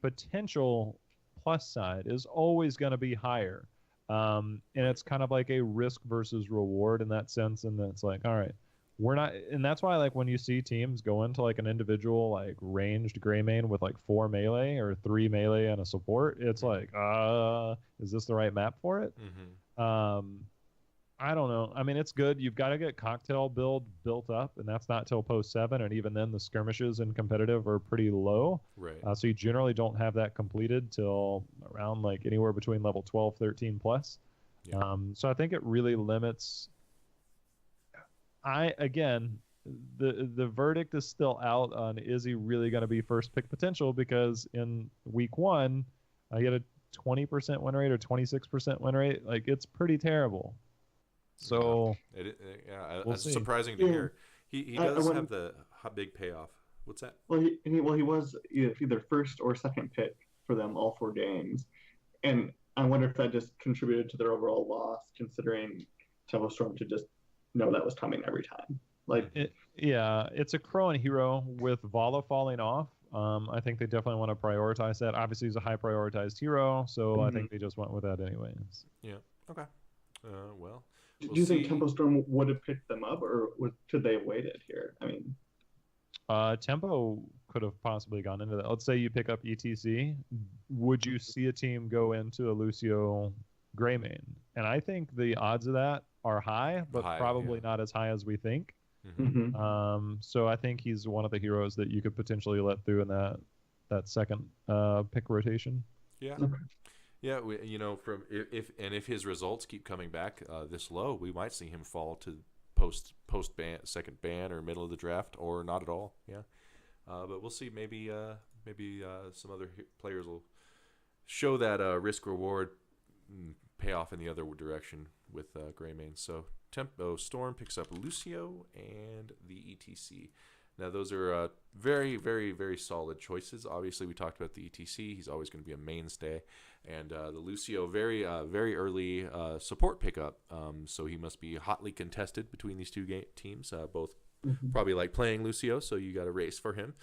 potential plus side is always going to be higher. And it's kind of like a risk versus reward in that sense. And it's like, all right, we're not, and that's why like when you see teams go into like an individual like ranged Greymane with like 4 melee or 3 melee and a support, it's like, is this the right map for it? I don't know. I mean, it's good. You've got to get cocktail built up, and that's not till post 7, and even then the skirmishes in competitive are pretty low. Right. So you generally don't have that completed till around like anywhere between level 12, 13 plus. Yeah. So I think it really limits. Again, the verdict is still out on is he really going to be first pick potential, because in week 1, I get a 20% win rate or 26% win rate. Like, it's pretty terrible. So it's surprising to hear. He does have the big payoff. What's that? Well, he was either first or second pick for them all 4 games, and I wonder if that just contributed to their overall loss, considering Tempo Storm to just know that was coming every time. Like, it's a Crowan hero with Vala falling off. I think they definitely want to prioritize that. Obviously, he's a high prioritized hero, so I think they just went with that anyways. Yeah. Okay. Well. Do you think Tempo Storm would have picked them up, or could they have waited here? I mean, Tempo could have possibly gone into that. Let's say you pick up ETC. Would you see a team go into a Lucio Greymane? And I think the odds of that are high, but probably not as high as we think. So I think he's one of the heroes that you could potentially let through in that second pick rotation. Yeah. Yeah, if his results keep coming back this low, we might see him fall to post ban, second ban, or middle of the draft, or not at all. Yeah, but we'll see. Maybe some other players will show that risk reward payoff in the other direction with Greymane. So Tempo Storm picks up Lucio and the ETC. Now, those are very, very, very solid choices. Obviously, we talked about the ETC. He's always going to be a mainstay. And the Lucio, very, very early support pickup. So he must be hotly contested between these two teams. Both probably like playing Lucio, so you got a race for him.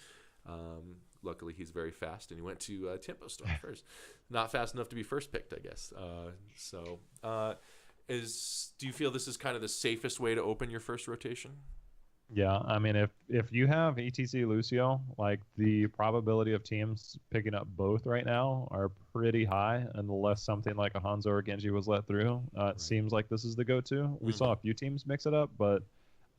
Luckily, he's very fast, and he went to Tempo Storm first. Not fast enough to be first picked, I guess. Do you feel this is kind of the safest way to open your first rotation? Yeah, I mean, if you have ETC Lucio, like the probability of teams picking up both right now are pretty high, unless something like a Hanzo or Genji was let through. It seems like this is the go-to. We saw a few teams mix it up, but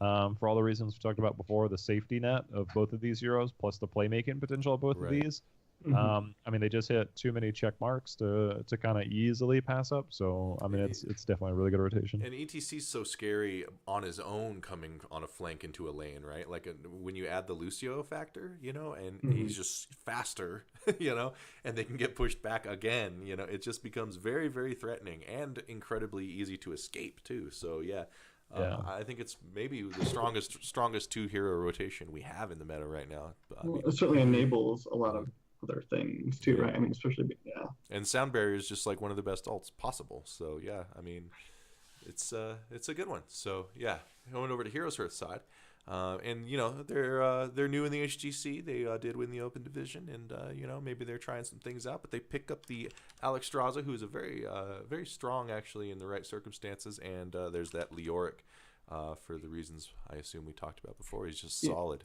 for all the reasons we talked about before, the safety net of both of these heroes, plus the playmaking potential of both of these, I mean, they just hit too many check marks to kind of easily pass up. So, I mean, it's definitely a really good rotation. And ETC's so scary on his own, coming on a flank into a lane, right? Like when you add the Lucio factor, and he's just faster, and they can get pushed back again, it just becomes very, very threatening and incredibly easy to escape too. So, I think it's maybe the strongest 2-hero rotation we have in the meta right now. It certainly enables a lot of other things too, right? I mean, especially and sound barrier is just like one of the best ults possible. So I mean, it's a good one. So going over to Heroes Hearth side, and they're new in the HGC. They did win the Open Division, and maybe they're trying some things out. But they pick up the Alex Straza, who's a very very strong actually in the right circumstances, and there's that Leoric for the reasons I assume we talked about before. He's just solid.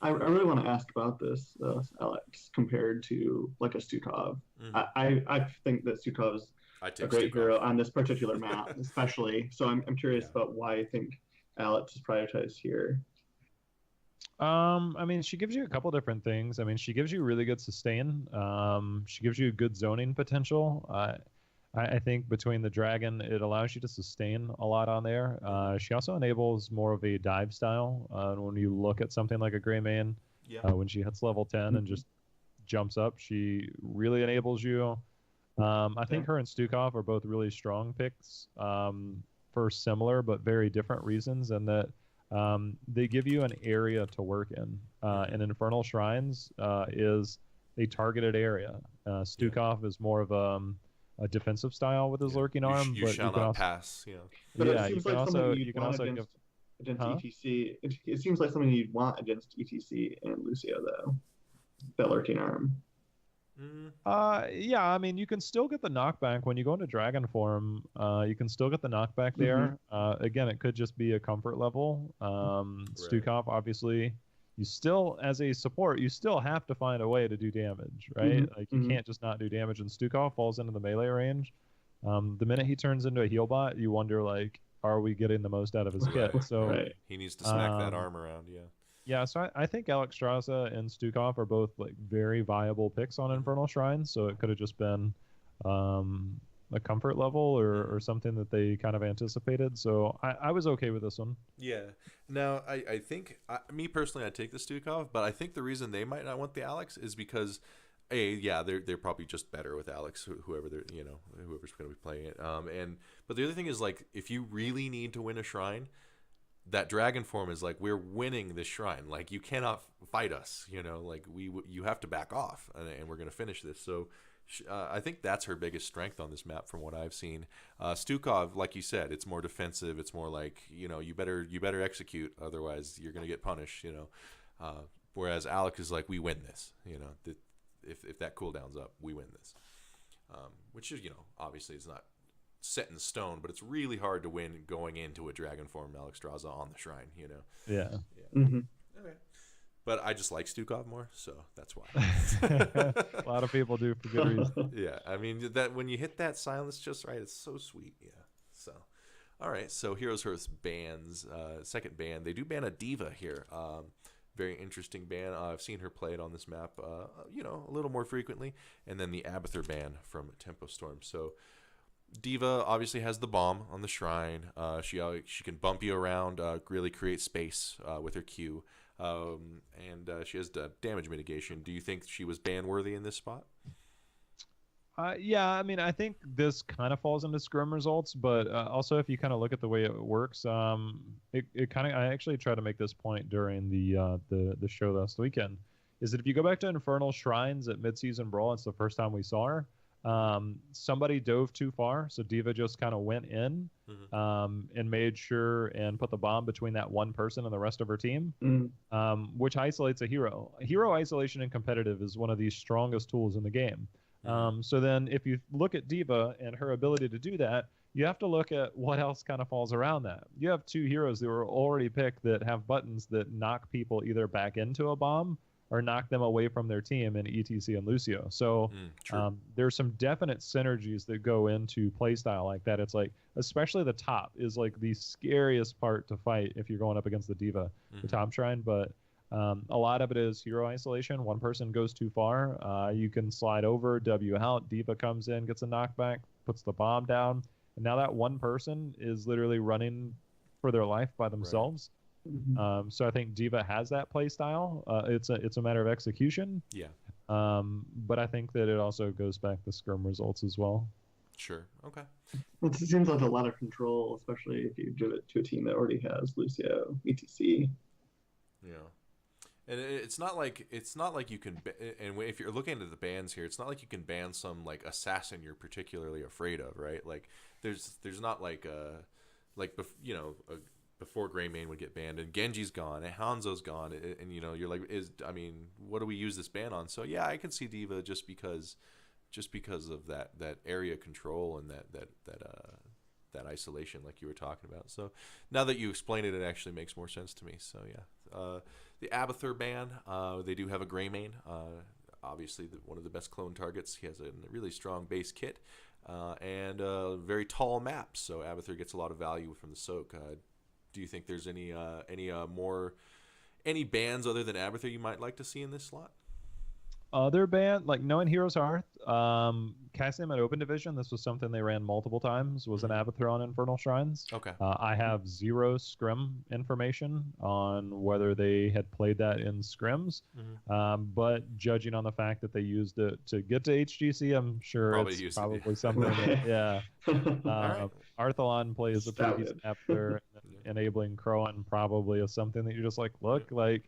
I really want to ask about this, Alex, compared to like a Stukov. I think that Stukov is a great hero on this particular map, especially. So I'm curious about why I think Alex is prioritized here. I mean, she gives you a couple different things. I mean, she gives you really good sustain. She gives you good zoning potential. I think between the dragon, it allows you to sustain a lot on there. She also enables more of a dive style. When you look at something like a Greymane, Yeah. when she hits level 10 and just jumps up, she really enables you. I think her and Stukov are both really strong picks for similar but very different reasons, in that they give you an area to work in. And Infernal Shrines is a targeted area. Stukov is more of a defensive style with his lurking arm, You but shall you can not also, pass. Yeah. But yeah, it you seems can like something also you'd want give, against huh? ETC. It seems like something you'd want against ETC and Lucio, though. That lurking arm. Yeah, I mean, you can still get the knockback when you go into dragon form. You can still get the knockback there. Again, it could just be a comfort level. Stukov, obviously, you still, as a support, you still have to find a way to do damage, right? Like, you can't just not do damage, and Stukov falls into the melee range. The minute he turns into a heal bot, you wonder, like, are we getting the most out of his kit? So he needs to smack that arm around. Yeah. Yeah, so I think Alexstrasza and Stukov are both like very viable picks on Infernal Shrines. So it could have just been a comfort level or something that they kind of anticipated. So I was okay with this one. Yeah. Now, I think, me personally, I'd take the Stukov, but I think the reason they might not want the Alex is because, they're probably just better with Alex, whoever's going to be playing it. But the other thing is, like, if you really need to win a shrine, that dragon form is like, we're winning this shrine. Like, you cannot fight us, like you have to back off, and we're going to finish this. So I think that's her biggest strength on this map from what I've seen. Stukov, like you said, it's more defensive. It's more like, you better execute, otherwise you're going to get punished, whereas Alex is like, we win this, if that cooldown's up, we win this. Which is, obviously is not set in stone, but it's really hard to win going into a dragon form Alexstrasza on the shrine, Yeah. Okay. But I just like Stukov more, so that's why. A lot of people do for good reason. Yeah, I mean, that when you hit that silence just right, it's so sweet. Yeah. So, all right. So Heroes Hearth bans, second ban. They do ban a diva here. Very interesting ban. I've seen her play it on this map, a little more frequently. And then the Abathur ban from Tempo Storm. So Diva obviously has the bomb on the shrine. She can bump you around, really create space with her Q. And she has damage mitigation. Do you think she was ban worthy in this spot? Yeah, I mean, I think this kind of falls into scrim results, but also if you kind of look at the way it works, it kind of, I actually tried to make this point during the show last weekend, is that if you go back to Infernal Shrines at Midseason Brawl, it's the first time we saw her. Somebody dove too far, so Diva just kind of went in and made sure and put the bomb between that one person and the rest of her team, which isolates a hero. Hero isolation in competitive is one of the strongest tools in the game. So then if you look at Diva and her ability to do that, you have to look at what else kind of falls around that. You have two heroes that were already picked that have buttons that knock people either back into a bomb or knock them away from their team in ETC and Lucio. So there's some definite synergies that go into playstyle like that. It's like, especially the top is like the scariest part to fight if you're going up against the Diva, the top shrine. But a lot of it is hero isolation. One person goes too far. You can slide over, W out, Diva comes in, gets a knockback, puts the bomb down. And now that one person is literally running for their life by themselves. So I think Diva has that play style. It's a matter of execution. Yeah. But I think that it also goes back to scrim results as well. Sure. Okay. It seems like a lot of control, especially if you give it to a team that already has Lucio, ETC. Yeah. And it's not like you can, and if you're looking at the bans here, it's not like you can ban some like assassin you're particularly afraid of, right? Like there's not like before Greymane would get banned and Genji's gone and Hanzo's gone, and you're like, what do we use this ban on? So yeah, I can see Diva just because of that area control and that isolation like you were talking about. So now that you explain it, it actually makes more sense to me. So yeah, the Abathur ban, they do have a Greymane. Obviously, one of the best clone targets. He has a really strong base kit and a very tall map. So Abathur gets a lot of value from the soak. Do you think there's any bans other than Abathur you might like to see in this slot? other band, like knowing Heroes Hearth, casting them at Open Division, this was something they ran multiple times, was an Abathron Infernal Shrines. Okay. I have zero scrim information on whether they had played that in scrims, but judging on the fact that they used it to get to HGC, I'm sure it's probably something that, yeah. Right. Arthalon plays a pretty decent app there. Enabling Crowan probably is something that you're just like, look, like,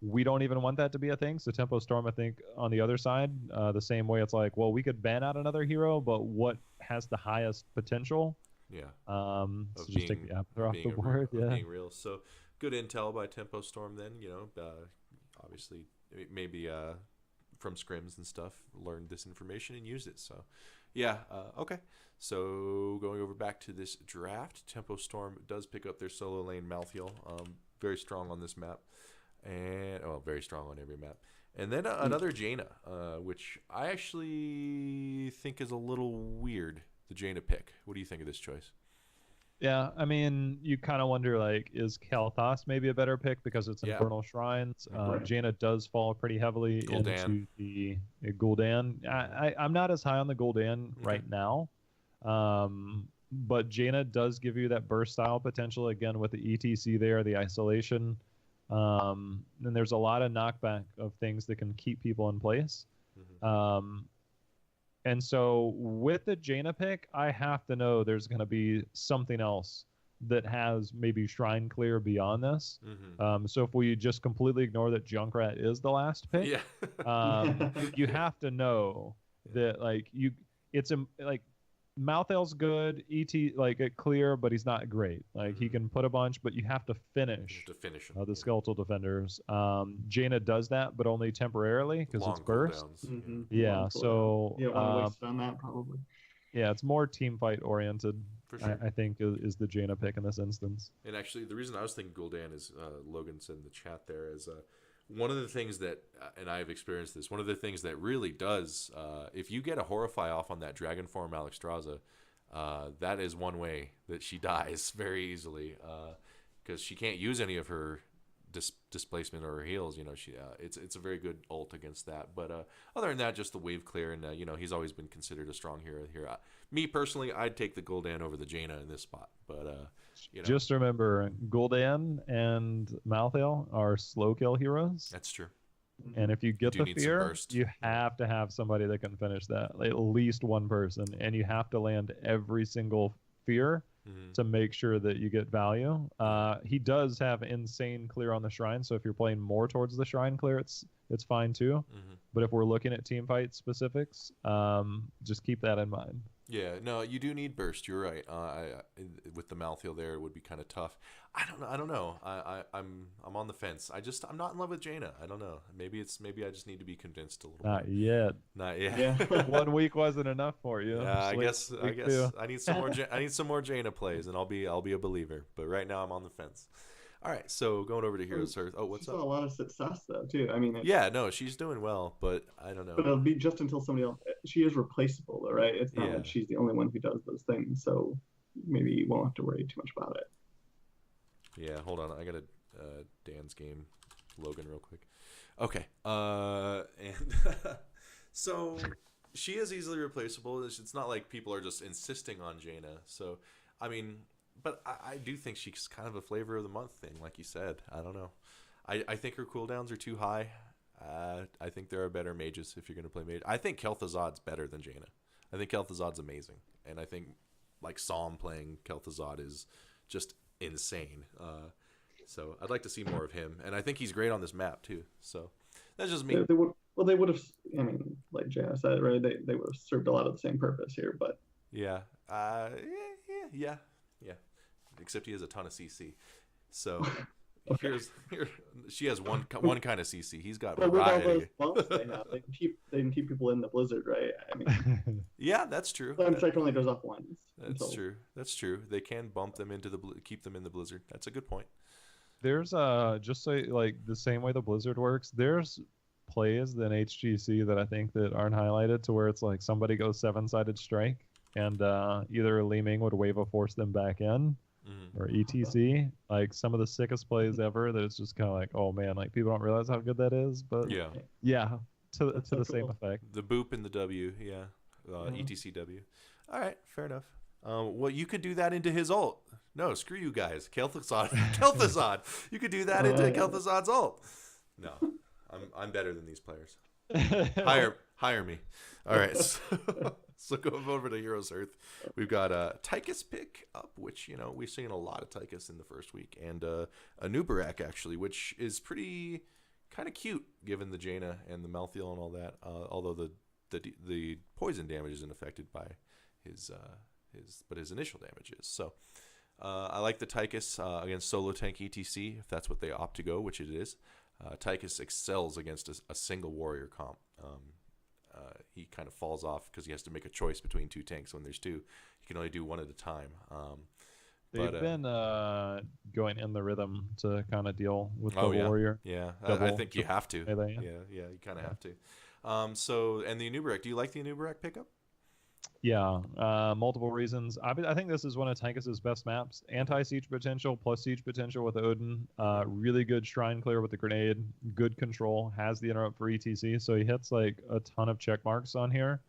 we don't even want that to be a thing. So Tempo Storm, I think, on the other side, the same way, it's like, well, we could ban out another hero, but what has the highest potential? Yeah. So just take the Abathur off the board. Being real. So good intel by Tempo Storm then, obviously maybe from scrims and stuff, learned this information and used it. So yeah, okay. So going over back to this draft, Tempo Storm does pick up their solo lane Malthael, very strong on this map. And very strong on every map. And then another Jaina, which I actually think is a little weird, the Jaina pick. What do you think of this choice? Yeah, I mean, you kind of wonder, like, is Kael'thas maybe a better pick because it's Infernal Shrines? Jaina does fall pretty heavily into the Gul'dan. I'm not as high on the Gul'dan right now, but Jaina does give you that burst style potential, again, with the ETC there, the isolation. And there's a lot of knockback of things that can keep people in place. And so with the Jaina pick, I have to know there's going to be something else that has maybe Shrine Clear beyond this. So if we just completely ignore that Junkrat is the last pick, you have to know that, like, it's like, Malthael's good, at clear, but he's not great. Like, he can put a bunch, but you have to finish him. The Skeletal Defenders. Jaina does that, but only temporarily because it's burst. Yeah, so one waste on that probably. Yeah, it's more team fight oriented. For sure. I think is the Jaina pick in this instance. And actually, the reason I was thinking Gul'dan is Logan said in the chat there is. One of the things that, and I've experienced this, one of the things that really does, if you get a Horrify off on that Dragon form Alexstrasza, that is one way that she dies very easily, because she can't use any of her displacement or her heals. It's a very good ult against that. But other than that, just the wave clear, and he's always been considered a strong hero here. Me personally, I'd take the Gul'dan over the Jaina in this spot, but just remember, Gul'dan and Malthael are slow kill heroes. That's true. And if you get the fear, you have to have somebody that can finish that, at least one person, and you have to land every single fear to make sure that you get value. He does have insane clear on the shrine, so if you're playing more towards the shrine clear, it's fine too. But if we're looking at team fight specifics, just keep that in mind. Yeah, no, you do need burst. You're right. With the Malthael there, it would be kind of tough. I don't know. I'm on the fence. I'm not in love with Jaina. I don't know. Maybe I just need to be convinced a little. Not yet. Yeah. 1 week wasn't enough for you. Yeah, I guess I need some more. I need some more Jaina plays, and I'll be a believer. But right now, I'm on the fence. All right, so going over to Heroes Hearth. Oh, what's up? She saw a lot of success though too. I mean, she's doing well, but I don't know. But it'll be just until somebody else. She is replaceable though, right? It's not like she's the only one who does those things, so maybe you won't have to worry too much about it. Yeah, hold on. I got a Dan's game, Logan, real quick. Okay, and so she is easily replaceable. It's not like people are just insisting on Jaina. So, I mean. But I do think she's kind of a flavor of the month thing, like you said. I don't know. I think her cooldowns are too high. I think there are better mages if you're going to play mage. I think Kel'Thuzad's better than Jaina. I think Kel'Thuzad's amazing. And I think, like, Psalm playing Kel'Thuzad is just insane. So I'd like to see more of him. And I think he's great on this map, too. So that's just me. They would have, I mean, like Jhow said, right? They would have served a lot of the same purpose here, but... Yeah. Except he has a ton of CC. So here she has one kind of CC. He's got variety. All those bumps they have, they can keep people in the blizzard, right? I mean, yeah, that's true. One strike only goes off once. That's true. They can bump them into keep them in the blizzard. That's a good point. There's just so, like, the same way the blizzard works. There's plays in HGC that I think that aren't highlighted, to where it's like somebody goes 7-sided strike, and either Li Ming would wave a force them back in. Or ETC, like some of the sickest plays ever, that it's just kind of like, oh man, like people don't realize how good that is. But yeah, to That's to so the same cool. effect. The boop and the W, yeah. Mhm. ETCW. All right, fair enough. Well, you could do that into his ult. No, screw you guys. Kel'Thuzad. Kel'Thuzad. You could do that into Kel'Thuzad's ult. No, I'm better than these players. Hire me. All right. So going over to Heroes Earth, we've got a Tychus pick up, which we've seen a lot of Tychus in the first week, and a Nubarak actually, which is pretty kind of cute given the Jaina and the Malthael and all that. Although the poison damage isn't affected by his initial damage is. So I like the Tychus against solo tank ETC if that's what they opt to go, which it is. Tychus excels against a single warrior comp. He kind of falls off because he has to make a choice between two tanks. When there's two, he can only do one at a time. They've been going in the rhythm to kind of deal with the yeah. warrior. Yeah, I think you have to. Yeah, you kind of have to. So, and the Anubarak, do you like the Anubarak pickup? Yeah, multiple reasons. I think this is one of Tychus's best maps. Anti-siege potential plus siege potential with Odin. Really good shrine clear with the grenade. Good control. Has the interrupt for ETC, so he hits like a ton of check marks on here.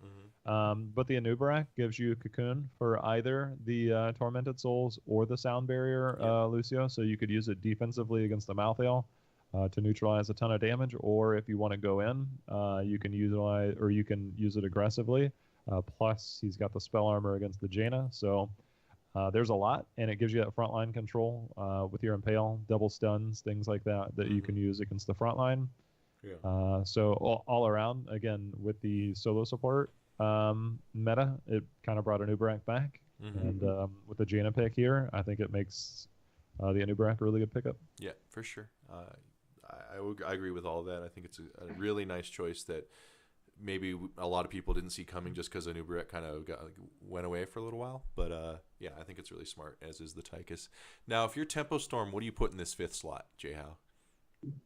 But the Anubarak gives you Cocoon for either the Tormented Souls or the Sound Barrier Lucio, so you could use it defensively against the Malthael to neutralize a ton of damage, or if you want to go in, you can use it aggressively. Plus, he's got the spell armor against the Jaina, so there's a lot, and it gives you that frontline control with your Impale, double stuns, things like that you can use against the frontline. Yeah. So all around, again, with the solo support meta, it kind of brought Anubarak back, and with the Jaina pick here, I think it makes the Anubarak a really good pickup. Yeah, for sure. I agree with all of that. I think it's a really nice choice that maybe a lot of people didn't see coming just because Anubarak kind of went away for a little while. But yeah, I think it's really smart, as is the Tychus. Now, if you're Tempo Storm, what do you put in this fifth slot, Jhow?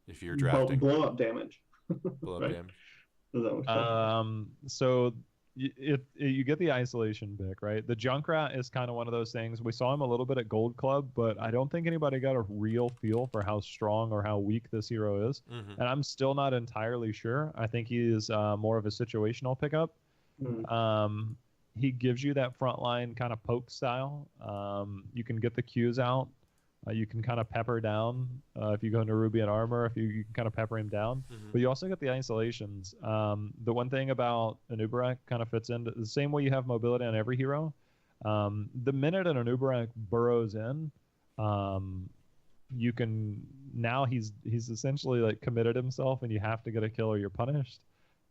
If you're drafting, blow up damage. Blow up Right? damage. Is that what So you get the isolation pick, right? The Junkrat is kind of one of those things. We saw him a little bit at Gold Club, but I don't think anybody got a real feel for how strong or how weak this hero is. And I'm still not entirely sure. I think he is more of a situational pickup. He gives you that frontline kind of poke style. You can get the Qs out. You can kind of pepper down if you go into Ruby and Armor, if you can kind of pepper him down. But you also get the isolations. The one thing about Anubarak kind of fits into the same way you have mobility on every hero. The minute an Anubarak burrows in, you can now he's essentially like committed himself, and you have to get a kill or you're punished.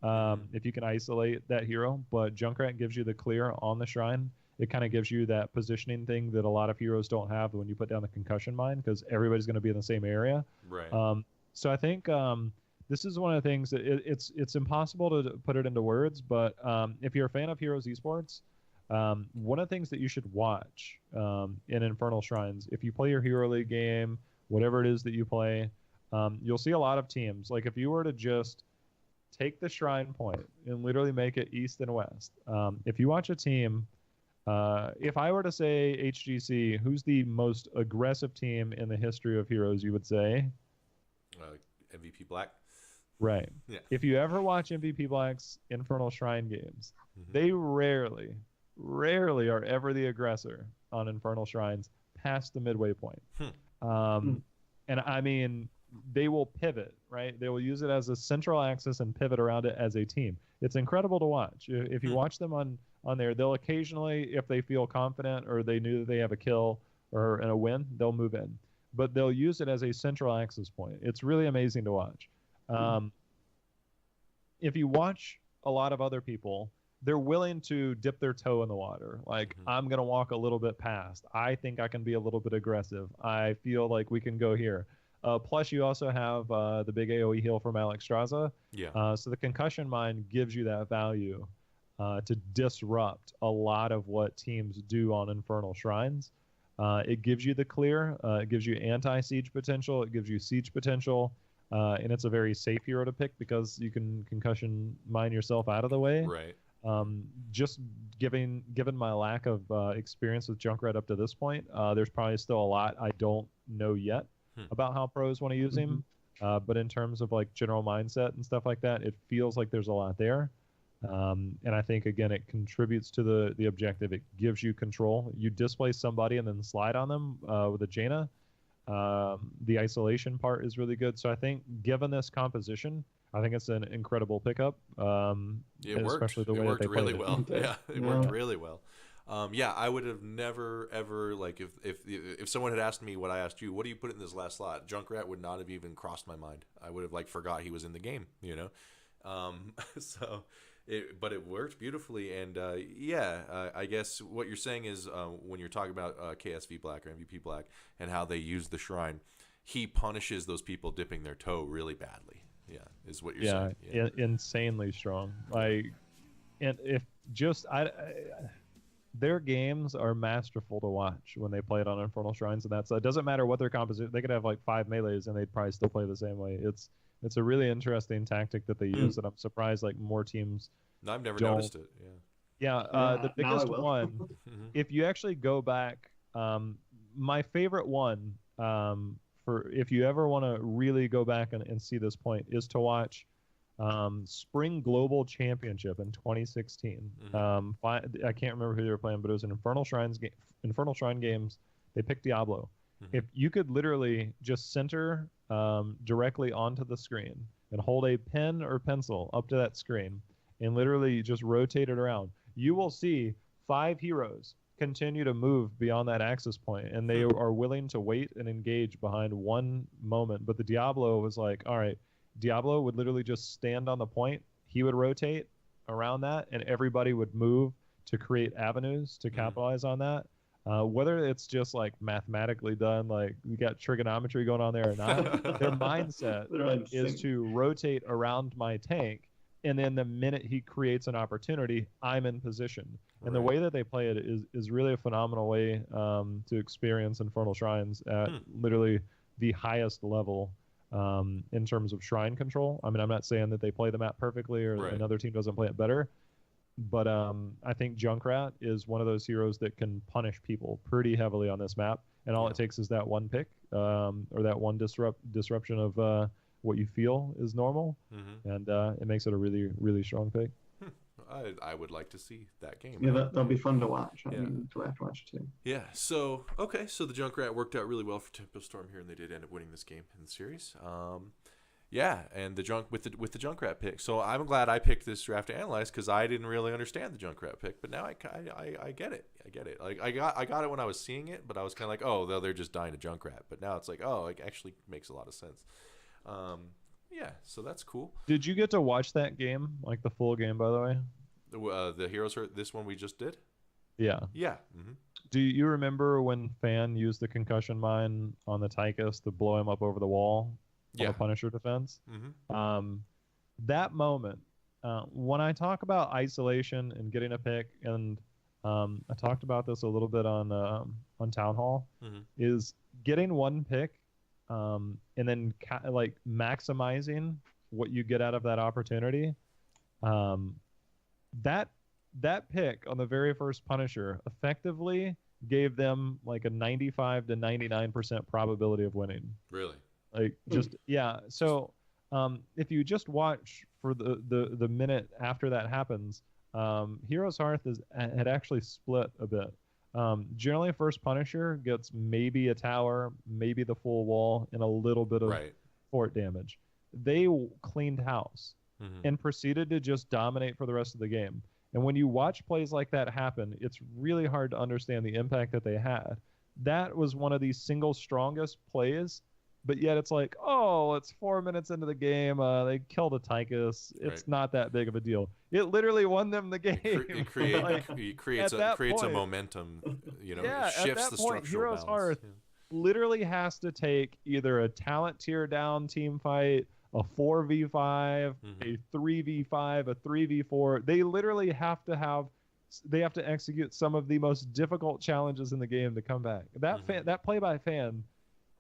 If you can isolate that hero, but Junkrat gives you the clear on the shrine. It kind of gives you that positioning thing that a lot of heroes don't have when you put down the concussion mine, because everybody's going to be in the same area. Right. So I think this is one of the things that it's impossible to put it into words, but if you're a fan of Heroes Esports, one of the things that you should watch in Infernal Shrines, if you play your Hero League game, whatever it is that you play, you'll see a lot of teams. Like if you were to just take the shrine point and literally make it east and west, if you watch a team, if I were to say HGC, who's the most aggressive team in the history of Heroes, you would say? MVP Black. Right. Yeah. If you ever watch MVP Black's Infernal Shrine games, they rarely are ever the aggressor on Infernal Shrines past the midway point. And I mean, they will pivot, right? They will use it as a central axis and pivot around it as a team. It's incredible to watch. If you watch them on there, they'll occasionally, if they feel confident or they knew that they have a kill or a win, they'll move in. But they'll use it as a central axis point. It's really amazing to watch. If you watch a lot of other people, they're willing to dip their toe in the water. Like, I'm going to walk a little bit past. I think I can be a little bit aggressive. I feel like we can go here. Plus, you also have the big AoE heal from Alex Straza. Yeah. So the concussion mine gives you that value to disrupt a lot of what teams do on Infernal Shrines. It gives you the clear. It gives you anti-siege potential. It gives you siege potential. And it's a very safe hero to pick because you can concussion mine yourself out of the way. Right. Just given my lack of experience with Junkrat up to this point, there's probably still a lot I don't know yet about how pros want to use him. But in terms of like general mindset and stuff like that, it feels like there's a lot there. And I think, again, it contributes to the objective. It gives you control. You displace somebody and then slide on them with a Jaina. The isolation part is really good. So I think, given this composition, I think it's an incredible pickup. It worked. Especially the way it worked they really played well. it. Yeah, it worked really well. Yeah, I would have never ever, like, if someone had asked me what I asked you, what do you put in this last slot? Junkrat would not have even crossed my mind. I would have like forgot he was in the game, you know. So, but it worked beautifully, and I guess what you're saying is when you're talking about KSV Black or MVP Black and how they use the shrine, he punishes those people dipping their toe really badly. Yeah, is what you're saying. Yeah, insanely strong. Like, and if just their games are masterful to watch when they play it on Infernal Shrines, and it doesn't matter what their composition. They could have like 5 melees and they'd probably still play the same way. It's a really interesting tactic that they use, and I'm surprised like more teams. No, I've never noticed it. The biggest one, if you actually go back, my favorite one, for if you ever want to really go back and see this point, is to watch Spring Global Championship in 2016. I can't remember who they were playing, but it was an Infernal Shrine games. They picked Diablo. If you could literally just center directly onto the screen and hold a pen or pencil up to that screen and literally just rotate it around, you will see 5 heroes continue to move beyond that access point, and they are willing to wait and engage behind one moment. But the Diablo was like, all right, Diablo would literally just stand on the point. He would rotate around that, and everybody would move to create avenues to capitalize on that. Whether it's just like mathematically done, like we got trigonometry going on there or not, their mindset is to rotate around my tank, and then the minute he creates an opportunity, I'm in position. And the way that they play it is really a phenomenal way to experience Infernal Shrines at literally the highest level in terms of shrine control. I mean, I'm not saying that they play the map perfectly or another team doesn't play it better, but I think Junkrat is one of those heroes that can punish people pretty heavily on this map, and all it takes is that one pick or that one disruption of what you feel is normal, and it makes it a really, really strong pick. I would like to see that game. Yeah, that'll be fun to watch. I mean, to have to watch too. Yeah. So so the Junkrat worked out really well for Tempo Storm here, and they did end up winning this game in the series. And the with the Junkrat pick. So I'm glad I picked this draft to analyze, because I didn't really understand the Junkrat pick, but now I get it. I get it. Like I got it when I was seeing it, but I was kind of like, oh, they're just dying to Junkrat. But now it's like, oh, it actually makes a lot of sense. Yeah, so that's cool. Did you get to watch that game, like the full game, by the way? The Heroes Hurt, this one we just did? Yeah. Yeah. Do you remember when Fan used the concussion mine on the Tychus to blow him up over the wall on the Punisher defense? That moment, when I talk about isolation and getting a pick, and I talked about this a little bit on Town Hall, is getting one pick and then like maximizing what you get out of that opportunity. That pick on the very first Punisher effectively gave them like a 95 to 99% probability of winning. Really? Like just So if you just watch for the minute after that happens, Heroes Hearth had actually split a bit. Generally, first Punisher gets maybe a tower, maybe the full wall, and a little bit of fort damage. They cleaned house and proceeded to just dominate for the rest of the game. And when you watch plays like that happen, it's really hard to understand the impact that they had. That was one of the single strongest plays, but yet it's like, oh, it's 4 minutes into the game. They killed a Tychus. It's not that big of a deal. It literally won them the game. It creates a momentum. It shifts the structural Heroes balance. Hearth literally has to take either a talent tier down team fight, a 4v5, a 3v5, a 3v4. They literally have to execute some of the most difficult challenges in the game to come back. That play by Fan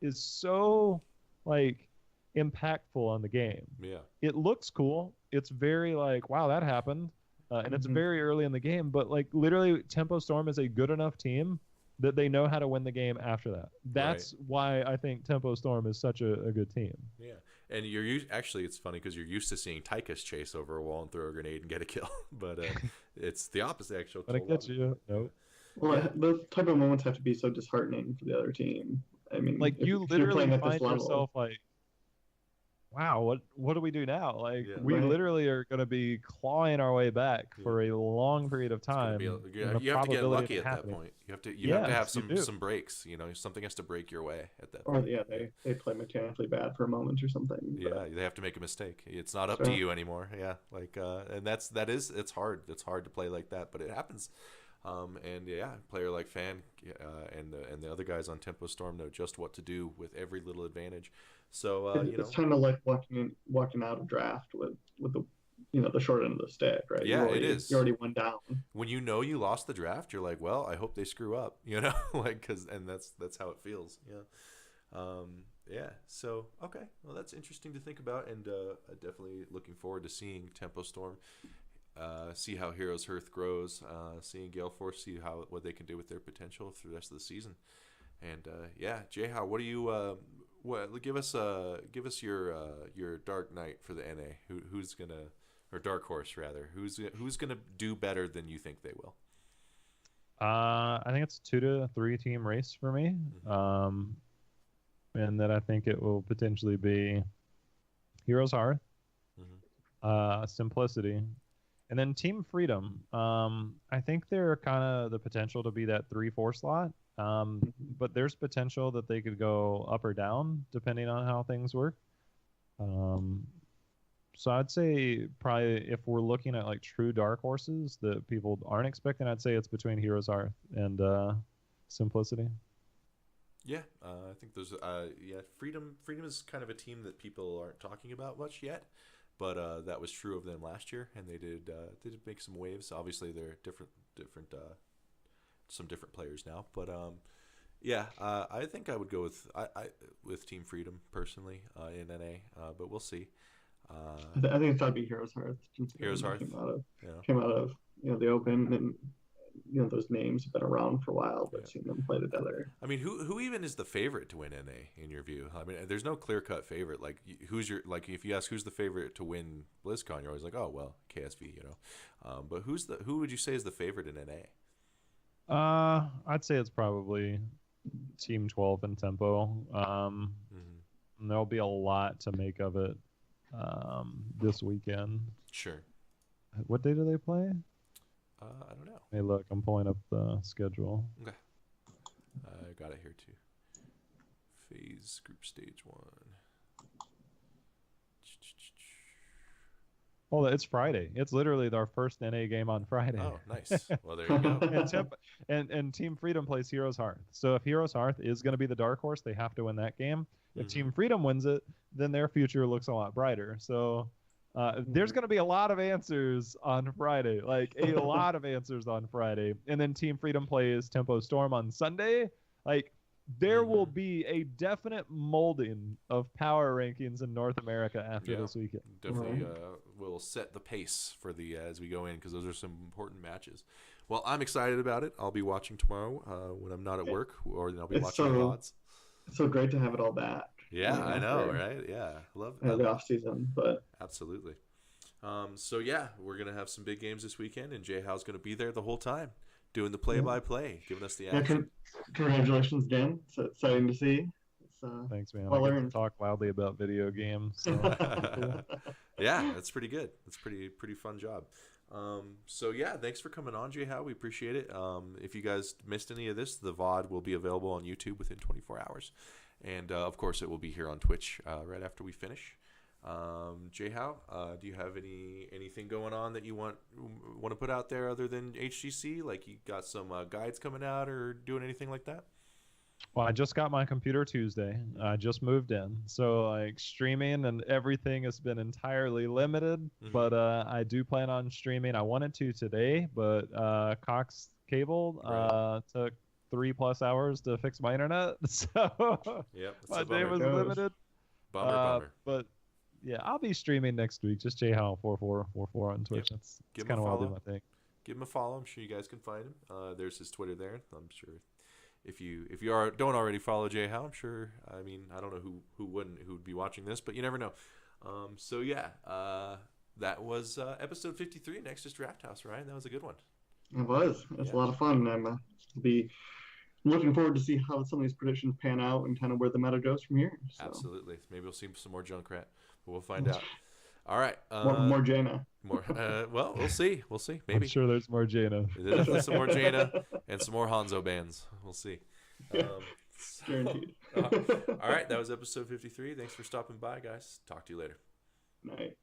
is so like impactful on the game. Yeah. It looks cool. It's very like, wow, that happened. And it's very early in the game, but like literally Tempo Storm is a good enough team that they know how to win the game after that. That's why I think Tempo Storm is such a good team. Yeah. And actually, it's funny because you're used to seeing Tychus chase over a wall and throw a grenade and get a kill, but it's the opposite actually. But it gets you. Nope. Well, Yeah. those type of moments have to be so disheartening for the other team. I mean, Like if you you're literally playing at find this level, yourself like, wow, what do we do now? Like Yeah. we Right. literally are going to be clawing our way back for a long period of It's gonna time. be and the you have to get probability of lucky it at that happening. point. You have to have Yes, you do. some breaks. You know, something has to break your way at that or point. yeah, they play mechanically bad for a moment or something. Yeah, But, they have to make a mistake. It's not up to you anymore. Yeah, like and it's hard. It's hard to play like that, but it happens. And yeah, a player like Fan and the other guys on Tempo Storm know just what to do with every little advantage. So it's kind of like walking out of draft with the the short end of the stick, right? Yeah, it is. You already went down. When you know you lost the draft, you're like, well, I hope they screw up, you know, like and that's how it feels. Yeah. Yeah. So okay, well that's interesting to think about, and definitely looking forward to seeing Tempo Storm. See how Heroes Hearth grows, seeing Gale Force, see what they can do with their potential through the rest of the season, and yeah, Jhow, what do you give us your Dark Knight for the NA? Who's gonna, or Dark Horse rather, who's gonna do better than you think they will? I think it's a 2 to 3 team race for me, and that I think it will potentially be Heroes Hearth, Simplicity. And then Team Freedom, I think they're kind of the potential to be that 3-4 slot, but there's potential that they could go up or down depending on how things work. So I'd say probably if we're looking at like true dark horses that people aren't expecting, I'd say it's between Heroes Hearth and Simplicity. Yeah, I think there's Freedom is kind of a team that people aren't talking about much yet. But that was true of them last year, and they did make some waves. Obviously, they're different some different players now. But yeah, I think I would go with Team Freedom personally in NA. But we'll see. I think it's got to be Heroes Hearth. Heroes Hearth Came out of the Open, and those names have been around for a while, but seeing them play together. I mean, who even is the favorite to win NA in your view? I mean, there's no clear cut favorite. Like, who's your, like, if you ask who's the favorite to win BlizzCon, you're always like, oh well, KSV, you know. But who would you say is the favorite in NA? I'd say it's probably Team 12 and Tempo. And there'll be a lot to make of it this weekend. Sure. What day do they play? I don't know. Hey, look, I'm pulling up the schedule. Okay. I got it here too. Phase group stage 1. Oh, it's Friday. It's literally our first NA game on Friday. Oh, nice. Well, there you go. and Team Freedom plays Heroes Hearth. So if Heroes Hearth is going to be the dark horse, they have to win that game. If Team Freedom wins it, then their future looks a lot brighter. So there's going to be a lot of answers on Friday, like a lot of answers on Friday. And then Team Freedom plays Tempo Storm on Sunday. Like there will be a definite molding of power rankings in North America after this weekend. Definitely will set the pace for the as we go in, because those are some important matches. Well, I'm excited about it. I'll be watching tomorrow when I'm not at work, or then I'll be watching the VODs. It's so great to have it all back. Yeah, I know, right? Yeah, love the off season, but absolutely. So yeah, we're gonna have some big games this weekend, and Jhow's gonna be there the whole time, doing the play-by-play, giving us the action. Congratulations again. It's exciting to see. Thanks, man. I get to talk loudly about video games. So. Yeah, that's pretty good. That's pretty fun job. So yeah, thanks for coming on, Jhow. We appreciate it. If you guys missed any of this, the VOD will be available on YouTube within 24 hours. And of course, it will be here on Twitch right after we finish. Jhow, do you have anything going on that you want to put out there other than HGC? Like, you got some guides coming out or doing anything like that? Well, I just got my computer Tuesday. I just moved in, so like streaming and everything has been entirely limited. But I do plan on streaming. I wanted to today, but Cox Cable took 3+ hours to fix my internet, so my day was limited. Bummer. But yeah, I'll be streaming next week. Just Jhow4444 on Twitch. That's kind of what I'll do my thing. Give him a follow. I'm sure you guys can find him. There's his Twitter there. I'm sure if you don't already follow Jhow, I'm sure. I mean, I don't know who would be watching this, but you never know. So yeah, that was episode 53, Nexus Drafthouse. Ryan, that was a good one. It was. It's a lot of fun. I'm be looking forward to see how some of these predictions pan out and kind of where the meta goes from here. So. Absolutely. Maybe we'll see some more Junkrat, but we'll find out. All right. More Jaina. More. Well, we'll see. We'll see. Maybe. I'm sure there's more Jaina. There's definitely some more Jaina and some more Hanzo bands. We'll see. Guaranteed. All right. That was episode 53. Thanks for stopping by, guys. Talk to you later. Night.